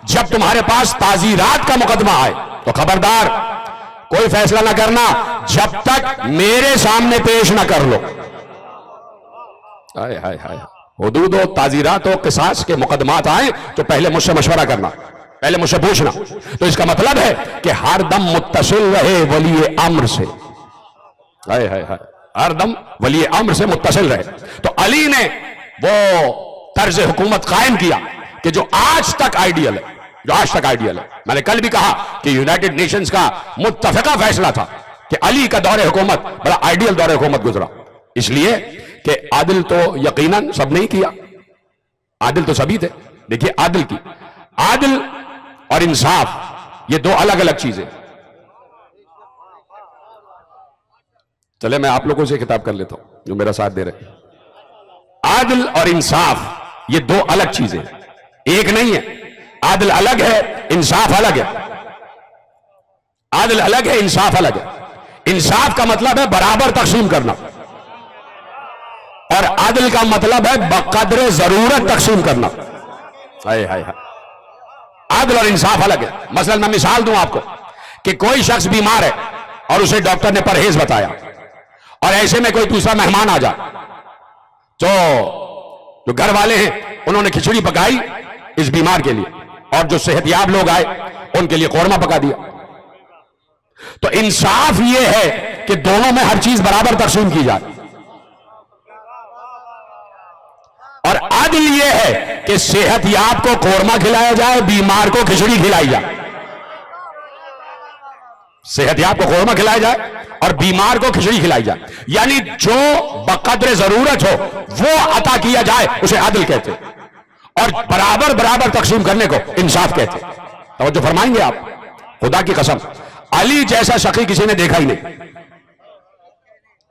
جب تمہارے پاس تعزیرات کا مقدمہ آئے، تو خبردار کوئی فیصلہ نہ کرنا جب تک میرے سامنے پیش نہ کر لو. حدود و تعزیرات و قصاص کے مقدمات آئیں تو پہلے مجھ سے مشورہ کرنا، پہلے مجھ سے پوچھنا. تو اس کا مطلب ہے کہ ہر دم متصل رہے ولی امر سے، ہر دم ولی امر سے متصل رہے. تو علی نے وہ طرز حکومت قائم کیا کہ جو آج تک آئیڈیل ہے، جو آج تک آئیڈیل ہے. میں نے کل بھی کہا کہ یونائٹڈ نیشنز کا متفقہ فیصلہ تھا کہ علی کا دور حکومت بڑا آئیڈیل دور حکومت گزرا، اس لیے کہ عادل تو یقیناً سب نہیں کیا، عادل تو سبھی تھے. دیکھیے عادل کی، عادل اور انصاف یہ دو الگ الگ چیزیں. چلے میں آپ لوگوں سے خطاب کر لیتا ہوں جو میرا ساتھ دے رہے. عادل اور انصاف یہ دو الگ چیزیں، ایک نہیں ہے. عادل الگ ہے، انصاف الگ ہے. عادل الگ ہے، انصاف الگ ہے. انصاف کا مطلب ہے برابر تقسیم کرنا، اور عادل کا مطلب ہے بقدر ضرورت تقسیم کرنا. عادل اور انصاف الگ ہے. مثلا میں مثال دوں آپ کو کہ کوئی شخص بیمار ہے اور اسے ڈاکٹر نے پرہیز بتایا، اور ایسے میں کوئی دوسرا مہمان آ جائے تو جو گھر والے ہیں انہوں نے کھچڑی پکائی اس بیمار کے لیے، اور جو صحت یاب لوگ آئے ان کے لیے قورمہ پکا دیا. تو انصاف یہ ہے کہ دونوں میں ہر چیز برابر تقسیم کی جائے، اور عدل یہ ہے کہ صحت یاب کو قورمہ کھلایا جائے، بیمار کو کھچڑی کھلائی جائے. صحت یاب کو قورمہ کھلایا جائے اور بیمار کو کھچڑی کھلائی جائے. یعنی جو بقدر ضرورت ہو وہ عطا کیا جائے اسے عدل کہتے، اور برابر برابر تقسیم کرنے کو انصاف کہتے. توجہ فرمائیں گے آپ؟ خدا کی قسم علی جیسا سخی کسی نے دیکھا ہی نہیں.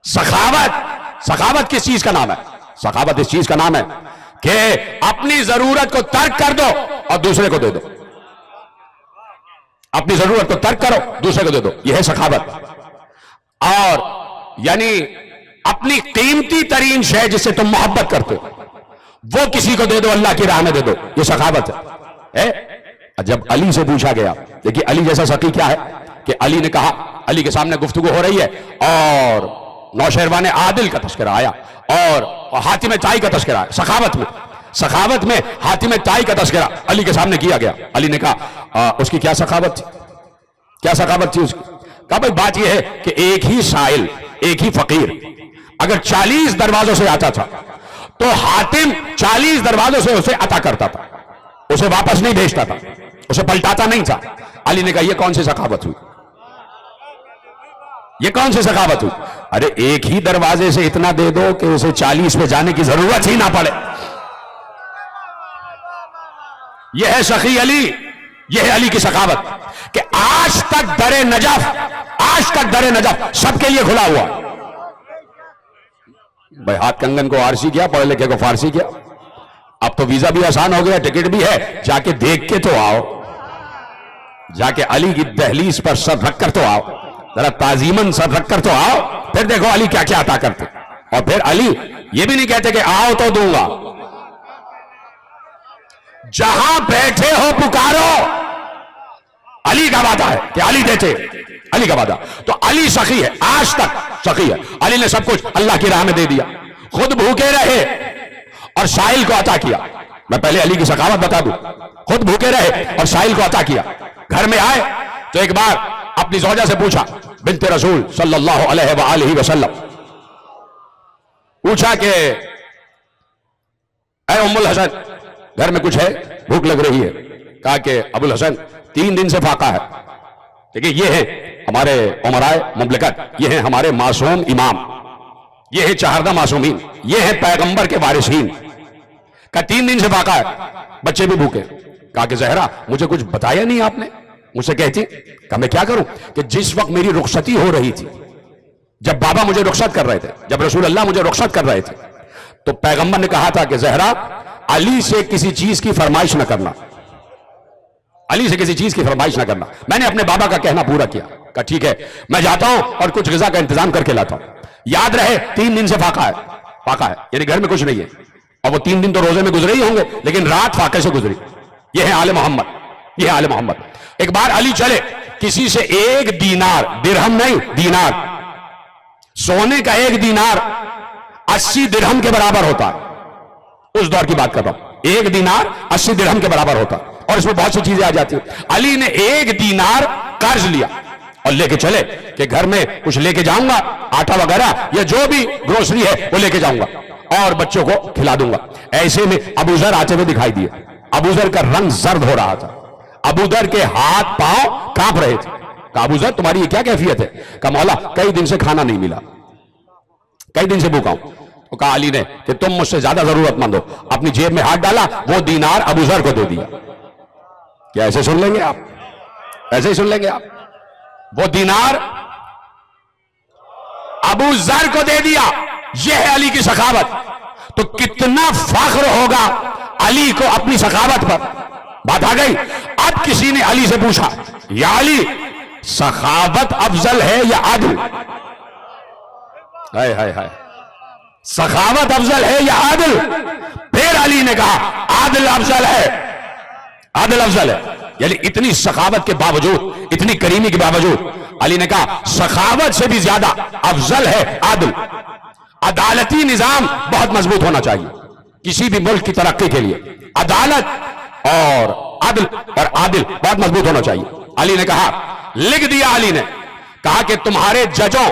سخاوت کس چیز کا نام ہے؟ سخاوت اس چیز کا نام ہے کہ اپنی ضرورت کو ترک کر دو اور دوسرے کو دے دو. اپنی ضرورت کو ترک کرو، دوسرے کو دے دو، یہ ہے سخاوت. اور یعنی اپنی قیمتی ترین شے جس سے تم محبت کرتے ہو وہ کسی کو دے دو، اللہ کی راہ میں دے دو، یہ سخاوت ہے. جب علی سے پوچھا گیا، دیکھیے علی جیسا سخی کیا ہے کہ علی نے کہا، علی کے سامنے گفتگو ہو رہی ہے اور نوشہروان عادل کا تذکرہ آیا اور حاتم طائی کا تذکرہ آیا. سخاوت میں حاتم طائی کا تذکرہ علی کے سامنے کیا گیا. علی نے کہا اس کی کیا سخاوت تھی، کیا سخاوت تھی اس کی؟ کہا بھائی بات یہ ہے کہ ایک ہی سائل، ایک ہی فقیر اگر 40 دروازوں سے آتا تھا تو حاتم 40 دروازوں سے اسے عطا کرتا تھا. اسے واپس نہیں بھیجتا تھا, اسے پلٹاتا نہیں تھا. علی نے کہا یہ کون سی سخاوت ہوئی, یہ کون سی سخاوت ہوئی؟ ارے ایک ہی دروازے سے اتنا دے دو کہ اسے 40 پہ جانے کی ضرورت ہی نہ پڑے. یہ ہے سخی علی, یہ ہے علی کی سخاوت کہ آج تک در نجف, آج تک در نجف سب کے لیے کھلا ہوا. بھائی ہاتھ کنگن کو آرسی کیا, پڑھے لکھے کو فارسی کیا. اب تو ویزا بھی آسان ہو گیا, ٹکٹ بھی ہے, جا کے دیکھ کے تو آؤ, جا کے علی کی دہلیز پر سر رکھ کر تو آؤ, ذرا تعظیماً سر رکھ کر تو آؤ, پھر دیکھو علی کیا کیا عطا کرتے. اور پھر علی یہ بھی نہیں کہتے کہ آؤ تو دوں گا, جہاں بیٹھے ہو پکارو. علی کا وعدہ ہے کہ علی دیتے, علی کا وعدہ. تو علی سخی ہے, آج تک سخی ہے. علی نے سب کچھ اللہ کی راہ میں دے دیا, خود بھوکے رہے اور سائل کو عطا کیا. میں پہلے علی کی سخاوت بتا دوں, خود بھوکے رہے اور سائل کو عطا کیا. گھر میں آئے تو ایک بار اپنی زوجہ سے پوچھا, بنت رسول صلی اللہ علیہ وآلہ وسلم, پوچھا کہ اے ام الحسن گھر میں کچھ ہے, بھوک لگ رہی ہے. کہا کہ ابو الحسن 3 دن سے فاقہ ہے. دیکھیں یہ ہے ہمارے امرائے مملکت, یہ ہیں ہمارے معصوم امام, یہ ہے 14 معصومین, یہ ہے پیغمبر کے وارثین. کہا 3 دن سے فاقہ ہے, بچے بھی بھوکے. کہا کہ زہرا مجھے کچھ بتایا نہیں آپ نے, مجھ سے کہتی. کہا میں کیا کروں کہ جس وقت میری رخصتی ہو رہی تھی, جب بابا مجھے رخصت کر رہے تھے, جب رسول اللہ مجھے رخصت کر رہے تھے, تو پیغمبر نے کہا تھا کہ زہرا علی سے کسی چیز کی فرمائش نہ کرنا, علی سے کسی چیز کی فرمائش نہ کرنا. میں نے اپنے بابا کا کہنا پورا کیا. کہا ٹھیک ہے میں جاتا ہوں اور کچھ غذا کا انتظام کر کے لاتا ہوں. یاد رہے 3 دن سے فاقہ ہے, فاقہ ہے یعنی گھر میں کچھ نہیں ہے. اور وہ 3 دن تو روزے میں گزرے ہی ہوں گے, لیکن رات فاقے سے گزری. یہ ہے آل محمد, یہ ہے آل محمد. ایک بار علی چلے, کسی سے 1 دینار, درہم نہیں دینار, سونے کا 1 دینار 80 درہم کے برابر ہوتا. اس دور کی بات کر رہا ہوں, 1 دینار 80 درہم کے برابر ہوتا. اور اس میں بہت سی چیزیں آ جاتی ہیں. علی نے 1 دینار قرض لیا اور لے کے چلے کہ گھر میں کچھ لے کے جاؤں گا, آٹا وغیرہ یا جو بھی گروسری ہے وہ لے کے جاؤں گا اور بچوں کو کھلا دوں گا. ایسے میں ابو ذر آتے ہوئے دکھائی دیے. ابو ذر کا رنگ زرد ہو رہا تھا, ابو ذر کے ہاتھ پاؤں کانپ رہے تھے. کہا ابو ذر تمہاری یہ کیا کیفیت ہے؟ کہا مولا کئی دن سے کھانا نہیں ملا, کئی دن سے بھوکا ہوں. تو کہا علی نے کہ تم مجھ سے زیادہ ضرورت مند ہو. اپنی جیب میں ہاتھ ڈالا, وہ دینار ابو ذر کو دے دیا. کیا ایسے سن لیں گے آپ؟ ایسے ہی سن لیں گے آپ؟ وہ دینار ابو ذر کو دے دیا. یہ ہے علی کی سخاوت. تو کتنا فخر ہوگا علی کو اپنی سخاوت پر. بات آ گئی. اب کسی نے علی سے پوچھا یا علی سخاوت افضل ہے یا عدل؟ ہائے ہائے ہائے, سخاوت افضل ہے یا عدل؟ پھر علی نے کہا عدل افضل ہے, عدل افضل ہے. یعنی اتنی سخاوت کے باوجود, اتنی کریمی کے باوجود علی نے کہا سخاوت سے بھی زیادہ افضل ہے عدل. عدالتی نظام بہت مضبوط ہونا چاہیے کسی بھی ملک کی ترقی کے لیے. عدالت اور عدل اور عادل بہت مضبوط ہونا چاہیے. علی نے کہا, لکھ دیا علی نے, کہا کہ تمہارے ججوں,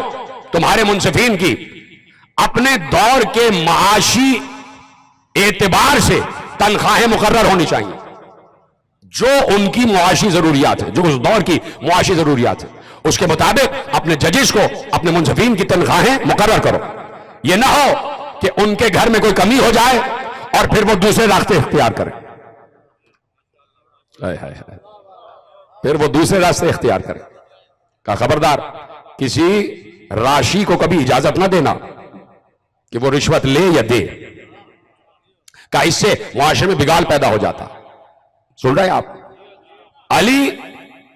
تمہارے منصفین کی اپنے دور کے معاشی اعتبار سے تنخواہیں مقرر ہونی چاہیے, جو ان کی معاشی ضروریات ہے, جو اس دور کی معاشی ضروریات ہے, اس کے مطابق اپنے ججز کو, اپنے منصفین کی تنخواہیں مقرر کرو. یہ نہ ہو کہ ان کے گھر میں کوئی کمی ہو جائے اور پھر وہ دوسرے راستے اختیار کریں. پھر وہ دوسرے راستے اختیار کریں. کا خبردار کسی راشی کو کبھی اجازت نہ دینا کہ وہ رشوت لے یا دے. کا اس سے معاشرے میں بگاڑ پیدا ہو جاتا. سن رہے ہیں آپ؟ علی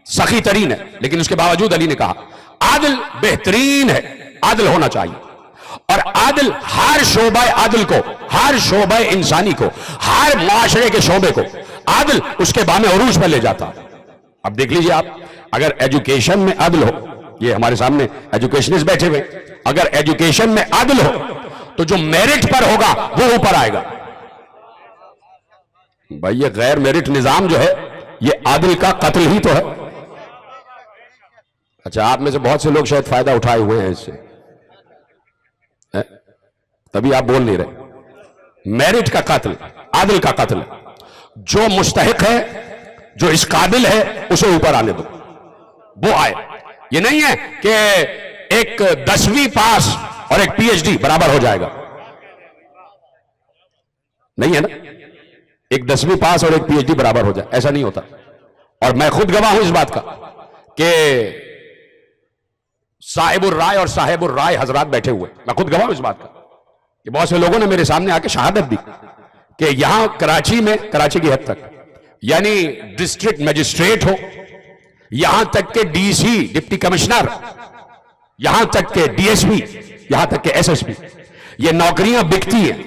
سخی ترین ہے, لیکن اس کے باوجود علی نے کہا عادل بہترین ہے, عادل ہونا چاہیے. اور عادل ہر شعبہ عادل کو, ہر شعبہ انسانی کو, ہر معاشرے کے شعبے کو عادل اس کے بام عروج پر لے جاتا. اب دیکھ لیجئے آپ, اگر ایجوکیشن میں عادل ہو, یہ ہمارے سامنے ایجوکیشنسٹ بیٹھے ہوئے, اگر ایجوکیشن میں عادل ہو تو جو میرٹ پر ہوگا وہ اوپر آئے گا. بھائی یہ غیر میرٹ نظام جو ہے یہ عادل کا قتل ہی تو ہے. اچھا آپ میں سے بہت سے لوگ شاید فائدہ اٹھائے ہوئے ہیں اس سے, تبھی آپ بول نہیں رہے. میرٹ کا قتل, عادل کا قتل. جو مستحق ہے, جو اس قابل ہے, اسے اوپر آنے دو, وہ آئے. یہ نہیں ہے کہ ایک 10ویں پاس اور ایک پی ایچ ڈی برابر ہو جائے گا, نہیں ہے نا, ایک 10ویں پاس اور ایک پی ایچ ڈی برابر ہو جائے, ایسا نہیں ہوتا. اور میں خود گواہ ہوں اس بات کا کہ صاحب الرائے اور صاحب الرائے حضرات بیٹھے ہوئے, میں خود گواہ ہوں اس بات کا کہ بہت سے لوگوں نے میرے سامنے آ کے شہادت دی کہ یہاں کراچی میں, کراچی کی حد تک, یعنی ڈسٹرکٹ مجسٹریٹ ہو, یہاں تک کہ ڈی سی ڈپٹی کمشنر, یہاں تک کہ ڈی ایس پی, یہاں تک کہ ایس ایس پی, یہ نوکریاں بکتی ہیں.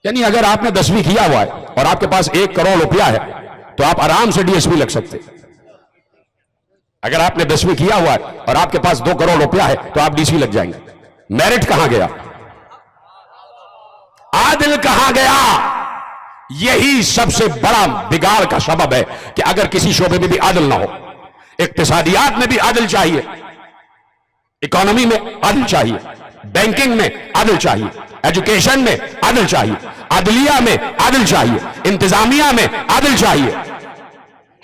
یعنی اگر آپ نے 10ویں کیا ہوا ہے اور آپ کے پاس 1 کروڑ روپیہ ہے تو آپ آرام سے ڈی ایس پی لگ سکتے. اگر آپ نے 10ویں کیا ہوا ہے اور آپ کے پاس 2 کروڑ روپیہ ہے تو آپ ڈی سی لگ جائیں گے. میرٹ کہاں گیا, عادل کہاں گیا؟ یہی سب سے بڑا بگاڑ کا سبب ہے کہ اگر کسی شعبے میں بھی عادل نہ ہو. اقتصادیات میں بھی عادل چاہیے, اکانومی میں عادل چاہیے, بینکنگ میں عادل چاہیے, ایجوکیشن میں عادل چاہیے, عدلیہ میں عادل چاہیے, انتظامیہ میں عادل چاہیے,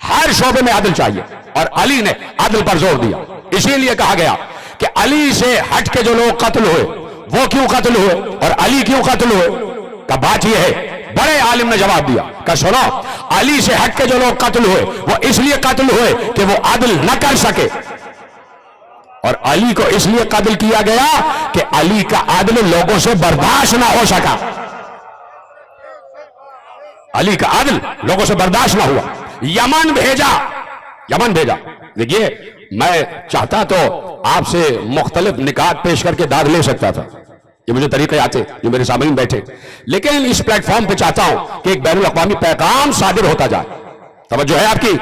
ہر شعبے میں عادل چاہیے. اور علی نے عدل پر زور دیا. اسی لیے کہا گیا کہ علی سے ہٹ کے جو لوگ قتل ہوئے وہ کیوں قتل ہوئے اور علی کیوں قتل ہوئے؟ کا بات یہ ہے, بڑے عالم نے جواب دیا کہ سنو, علی سے ہٹ کے جو لوگ قتل ہوئے وہ اس لیے قتل ہوئے کہ وہ عدل نہ کر سکے, اور علی کو اس لیے قتل کیا گیا کہ علی کا عدل لوگوں سے برداشت نہ ہو سکا. علی کا عدل لوگوں سے برداشت نہ ہوا. یمن بھیجا, یمن بھیجا. دیکھیے میں چاہتا تو آپ سے مختلف نکات پیش کر کے داد لے سکتا تھا, یہ مجھے طریقے آتے جو میرے سامنے بیٹھے, لیکن اس پلیٹ فارم پہ چاہتا ہوں کہ ایک بین الاقوامی پیغام صادر ہوتا جائے. توجہ ہے آپ کی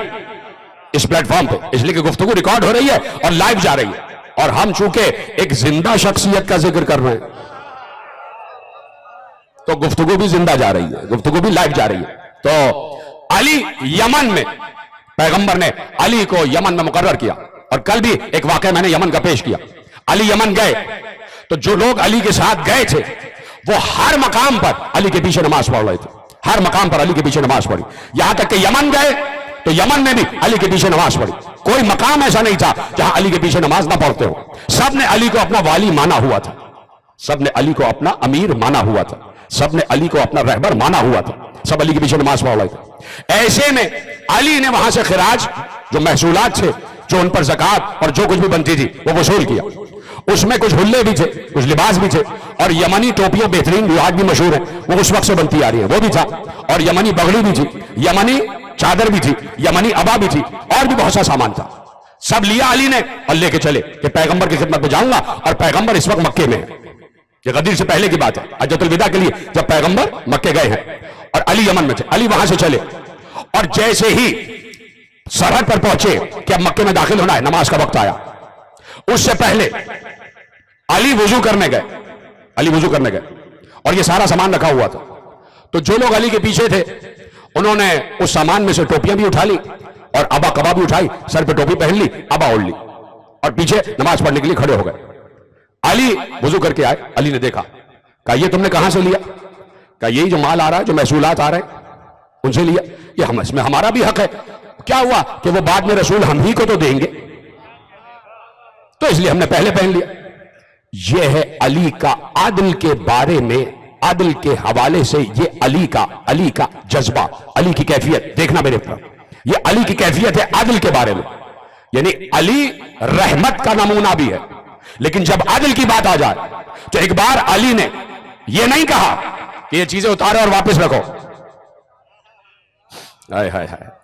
اس پلیٹ فارم پہ, اس لیے کہ گفتگو ریکارڈ ہو رہی ہے اور لائیو جا رہی ہے, اور ہم چونکہ ایک زندہ شخصیت کا ذکر کر رہے ہیں تو گفتگو بھی زندہ جا رہی ہے, گفتگو بھی لائیو جا رہی ہے. تو علی یمن میں, پیغمبر نے علی کو یمن میں مقرر کیا, اور کل بھی ایک واقعہ میں نے یمن کا پیش کیا. علی یمن گئے تو جو لوگ علی کے ساتھ گئے تھے وہ ہر مقام پر علی کے پیچھے نماز پڑھ رہے تھے, ہر مقام پر علی کے پیچھے نماز پڑھی. یہاں تک کہ یمن گئے تو یمن میں بھی علی کے پیچھے نماز پڑھی. کوئی مقام ایسا نہیں تھا جہاں علی کے پیچھے نماز نہ پڑھتے ہو. سب نے علی کو اپنا والی مانا ہوا تھا, سب نے علی کو اپنا امیر مانا ہوا تھا, سب نے علی کو اپنا رہبر مانا ہوا تھا, سب علی کے پیچھے نماز پڑھ رہے تھے. ایسے میں علی نے وہاں سے خراج, جو محصولات تھے, جو ان پر زکات اور جو کچھ بھی بنتی تھی وہ وصول کیا. اس میں کچھ حلے بھی تھے, کچھ لباس بھی تھے, اور یمنی ٹوپیاں بہترین جو آج بھی مشہور ہیں وہ اس وقت سے بنتی آ رہی ہیں وہ بھی تھا, اور یمنی بغلی بھی تھی, یمنی چادر بھی تھی, یمنی ابا بھی تھی, اور بھی بہت سا سامان تھا. سب لیا علی نے اور لے کے چلے کہ پیغمبر کی خدمت میں جاؤں گا, اور پیغمبر اس وقت مکے میں ہے. یہ غدیر سے پہلے کی بات ہے, حجۃ الوداع کے لیے جب پیغمبر مکے گئے ہیں اور علی یمن میں تھے. علی وہاں سے چلے اور جیسے ہی سرحد پر پہنچے کہ اب مکے میں داخل ہونا ہے, نماز کا وقت آیا, اس سے پہلے علی وضو کرنے گئے, علی وضو کرنے گئے, اور یہ سارا سامان رکھا ہوا تھا. تو جو لوگ علی کے پیچھے تھے انہوں نے اس سامان میں سے ٹوپیاں بھی اٹھا لی اور ابا کبا بھی اٹھائی, سر پہ ٹوپی پہن لی, ابا اوڑھ لی, اور پیچھے نماز پڑھنے کے لیے کھڑے ہو گئے. علی وضو کر کے آئے, علی نے دیکھا, کہا یہ تم نے کہاں سے لیا؟ کہا یہی جو مال آ رہا ہے, جو محصولات آ رہے ہیں ان سے لیا, یہ اس میں ہمارا بھی حق ہے. کیا ہوا کہ وہ بعد میں رسول ہم ہی کو تو دیں گے, تو اس لیے ہم نے پہلے پہن لیا. یہ ہے علی کا عدل کے بارے میں, عدل کے حوالے سے یہ علی کا جذبہ, علی کی کیفیت دیکھنا میرے پر, یہ علی کی کیفیت ہے عدل کے بارے میں. یعنی علی رحمت کا نمونہ بھی ہے, لیکن جب عدل کی بات آ جائے تو ایک بار علی نے یہ نہیں کہا کہ یہ چیزیں اتارو اور واپس رکھو.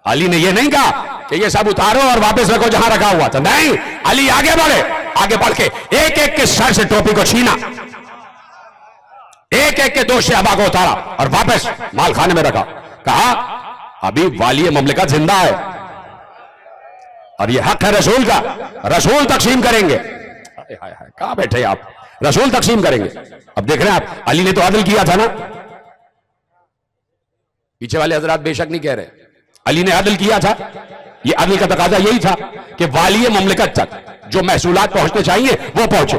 علی نے یہ نہیں کہا کہ یہ سب اتارو اور واپس رکھو جہاں رکھا ہوا تھا. نہیں, علی آگے بڑھے, آگے بڑھ کے ایک ایک کے سر سے ٹوپی کو چھینا, ایک ایک کے دوست سے ابا کو اتارا اور واپس مال خانے میں رکھا. کہا ابھی والی مملکت زندہ ہے اور یہ حق ہے رسول کا, رسول تقسیم کریں گے. کہاں بیٹھے آپ, رسول تقسیم کریں گے. اب دیکھ رہے ہیں آپ, علی نے تو عدل کیا تھا نا. پیچھے والے حضرات بے شک نہیں کہہ رہے, علی نے عدل کیا تھا. یہ عدل کا تقاضا یہی تھا کہ والی مملکت تک جو محصولات پہنچنے چاہیے وہ پہنچے.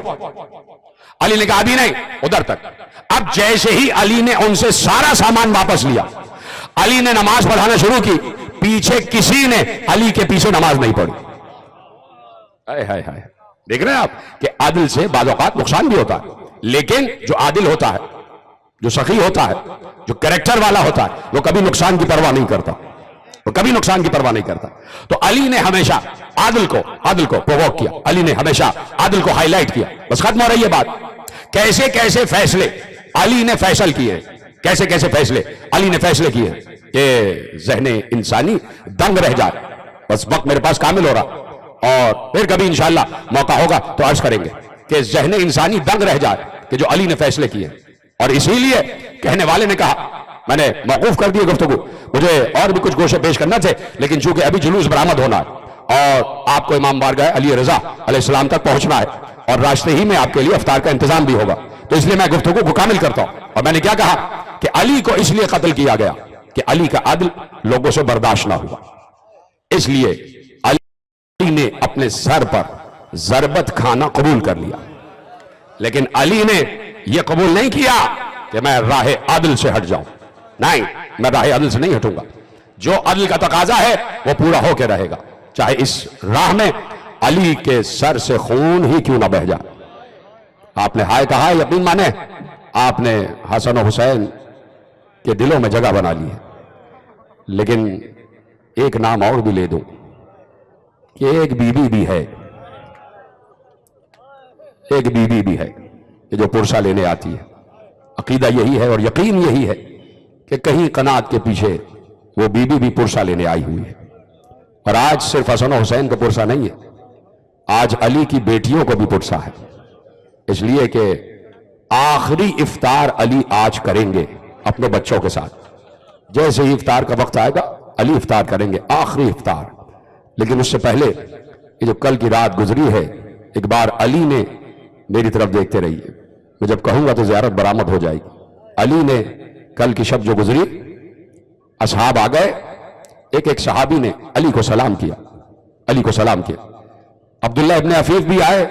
علی نے کہا ابھی نہیں, ادھر تک. اب جیسے ہی علی نے ان سے سارا سامان واپس لیا, علی نے نماز پڑھانا شروع کی، پیچھے کسی نے علی کے پیچھے نماز نہیں پڑھی. ہائے ہائے ہائے. دیکھ رہے ہیں آپ کہ عادل سے بعض اوقات نقصان بھی ہوتا ہے، لیکن جو عادل ہوتا ہے، جو سخی ہوتا ہے، جو کریکٹر والا ہوتا ہے، وہ کبھی نقصان کی پرواہ نہیں کرتا، وہ کبھی نقصان کی پرواہ نہیں کرتا. تو علی نے ہمیشہ عادل کو پرووک کیا، علی نے ہمیشہ عادل کو ہائی لائٹ کیا. بس ختم ہو رہی ہے بات. کیسے کیسے فیصلے علی نے فیصل کیے، کیسے کیسے فیصلے علی نے فیصلے کیے کہ ذہن انسانی دنگ رہ جائے. بس وقت میرے پاس کامل ہو رہا، اور پھر کبھی انشاءاللہ موقع ہوگا تو عرض کریں گے کہ ذہن انسانی دنگ رہ جائے کہ جو علی نے فیصلے کیے. اور اسی لیے کہنے والے نے کہا، میں نے موقوف کر دی گفتگو، مجھے اور بھی کچھ گوشے پیش کرنا تھے، لیکن چونکہ ابھی جلوس برآمد ہونا ہے اور آپ کو امام بارگاہ علی رضا علیہ السلام تک پہنچنا ہے، اور راستے ہی میں آپ کے لیے افطار کا انتظام بھی ہوگا، تو اس لیے میں گفتگو کو کامل کرتا ہوں. اور میں نے کیا کہا کہ علی کو اس لیے قتل کیا گیا کہ علی کا عدل لوگوں سے برداشت نہ ہوا. اس لیے علی نے اپنے سر پر ضربت کھانا قبول کر لیا، لیکن علی نے یہ قبول نہیں کیا کہ میں راہ عدل سے ہٹ جاؤں. نہیں، میں راہ عدل سے نہیں ہٹوں گا. جو عدل کا تقاضا ہے وہ پورا ہو کے رہے گا، چاہے اس راہ میں علی کے سر سے خون ہی کیوں نہ بہہ جائے. آپ نے ہائے کہا، یقین مانے آپ نے حسن و حسین کے دلوں میں جگہ بنا لی ہے. لیکن ایک نام اور بھی لے دوں کہ ایک بی بی بھی ہے، ایک بی بی بھی ہے کہ جو پرسہ لینے آتی ہے. عقیدہ یہی ہے اور یقین یہی ہے کہ کہیں قناعت کے پیچھے وہ بی بی بھی پرسہ لینے آئی ہوئی ہے. اور آج صرف حسن و حسین کا پرسہ نہیں ہے، آج علی کی بیٹیوں کو بھی پرسہ ہے. اس لیے کہ آخری افطار علی آج کریں گے اپنے بچوں کے ساتھ. جیسے ہی افطار کا وقت آئے گا علی افطار کریں گے، آخری افطار. لیکن اس سے پہلے یہ جو کل کی رات گزری ہے، ایک بار علی نے میری طرف دیکھتے رہیے، میں جب کہوں گا تو زیارت برآمد ہو جائے گی. علی نے کل کی شب جو گزری، اصحاب آ گئے، ایک ایک صحابی نے علی کو سلام کیا، علی کو سلام کیا. عبداللہ ابن عفیف بھی آئے،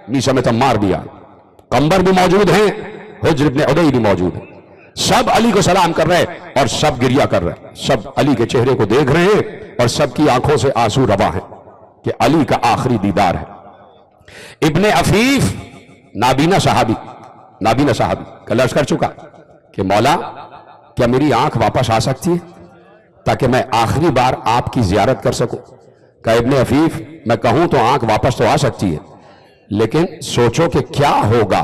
میثم تمار بھی آئے، قمبر بھی موجود ہیں، حجر ابن عدی بھی موجود ہیں. سب علی کو سلام کر رہے اور سب گریہ کر رہے، سب علی کے چہرے کو دیکھ رہے ہیں اور سب کی آنکھوں سے آنسو روا ہیں کہ علی کا آخری دیدار ہے. ابن عفیف نابینا صحابی کل عرض کر چکا کہ مولا کیا میری آنکھ واپس آ سکتی ہے تاکہ میں آخری بار آپ کی زیارت کر سکوں. کہ ابن عفیف میں کہوں تو آنکھ واپس تو آ سکتی ہے، لیکن سوچو کہ کیا ہوگا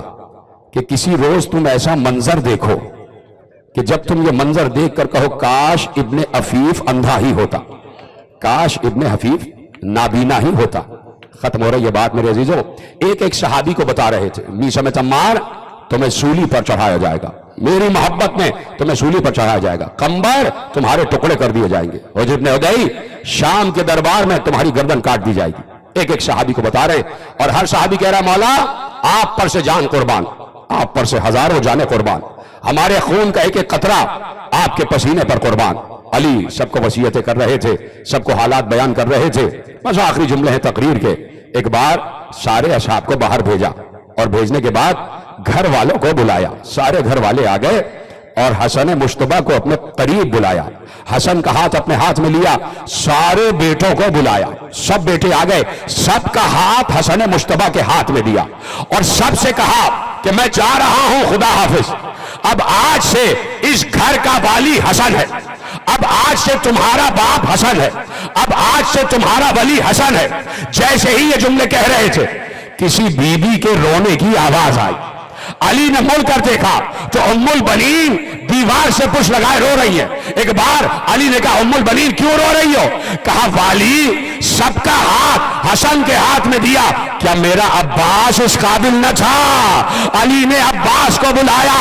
کہ کسی روز تم ایسا منظر دیکھو کہ جب تم یہ منظر دیکھ کر کہو کاش ابن عفیف اندھا ہی ہوتا، کاش ابن عفیف نابینا ہی ہوتا. ختم ہو رہی ہے بات میرے عزیزوں. ایک ایک صحابی کو بتا رہے تھے، میثم تمار تمہیں سولی پر چڑھایا جائے گا، میری محبت میں تمہیں سولی پر چڑھایا جائے گا. قمبر تمہارے ٹکڑے کر دیے جائیں گے، حجر ابن عدی شام کے دربار میں تمہاری گردن کاٹ دی جائے گی. ایک ایک صحابی کو بتا رہے، اور ہر صحابی کہہ رہا مولا آپ پر سے جان قربان، آپ پر سے ہزاروں جانیں قربان، ہمارے خون کا ایک ایک قطرہ آپ کے پسینے پر قربان. علی سب کو وصیتیں کر رہے تھے، سب کو حالات بیان کر رہے تھے. بس آخری جملے ہیں تقریر کے. ایک بار سارے اصحاب کو باہر بھیجا اور بھیجنے کے بعد گھر والوں کو بلایا. سارے گھر والے آ گئے اور حسن مشتبہ کو اپنے قریب بلایا. حسن کا ہاتھ اپنے ہاتھ میں لیا، سارے بیٹوں کو بلایا، سب بیٹے آ گئے، سب کا ہاتھ حسن مشتبہ کے ہاتھ میں دیا اور سب سے کہا کہ میں جا رہا ہوں، خدا حافظ. اب آج سے اس گھر کا والی حسن ہے، اب آج سے تمہارا باپ حسن ہے، اب آج سے تمہارا ولی حسن ہے. جیسے ہی یہ جملے کہہ رہے تھے کسی بی بی کے رونے کی آواز آئی. علی نے مڑ کر دیکھا تو ام البنین دیوار سے پش لگائے رو رہی ہے. ایک بار علی نے کہا ام البنین کیوں رو رہی ہو؟ کہا والی سب کا ہاتھ حسن کے ہاتھ میں دیا، کیا میرا عباس اس قابل نہ تھا؟ علی نے عباس کو بلایا،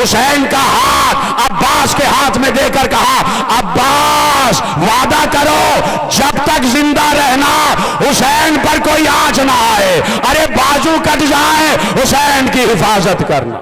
حسین کا ہاتھ عباس کے ہاتھ میں دے کر کہا عباس وعدہ کرو جب تک زندہ رہنا حسین پر کوئی آنچ نہ آئے، ارے بازو کٹ جائے حسین کی حفاظت کرنا.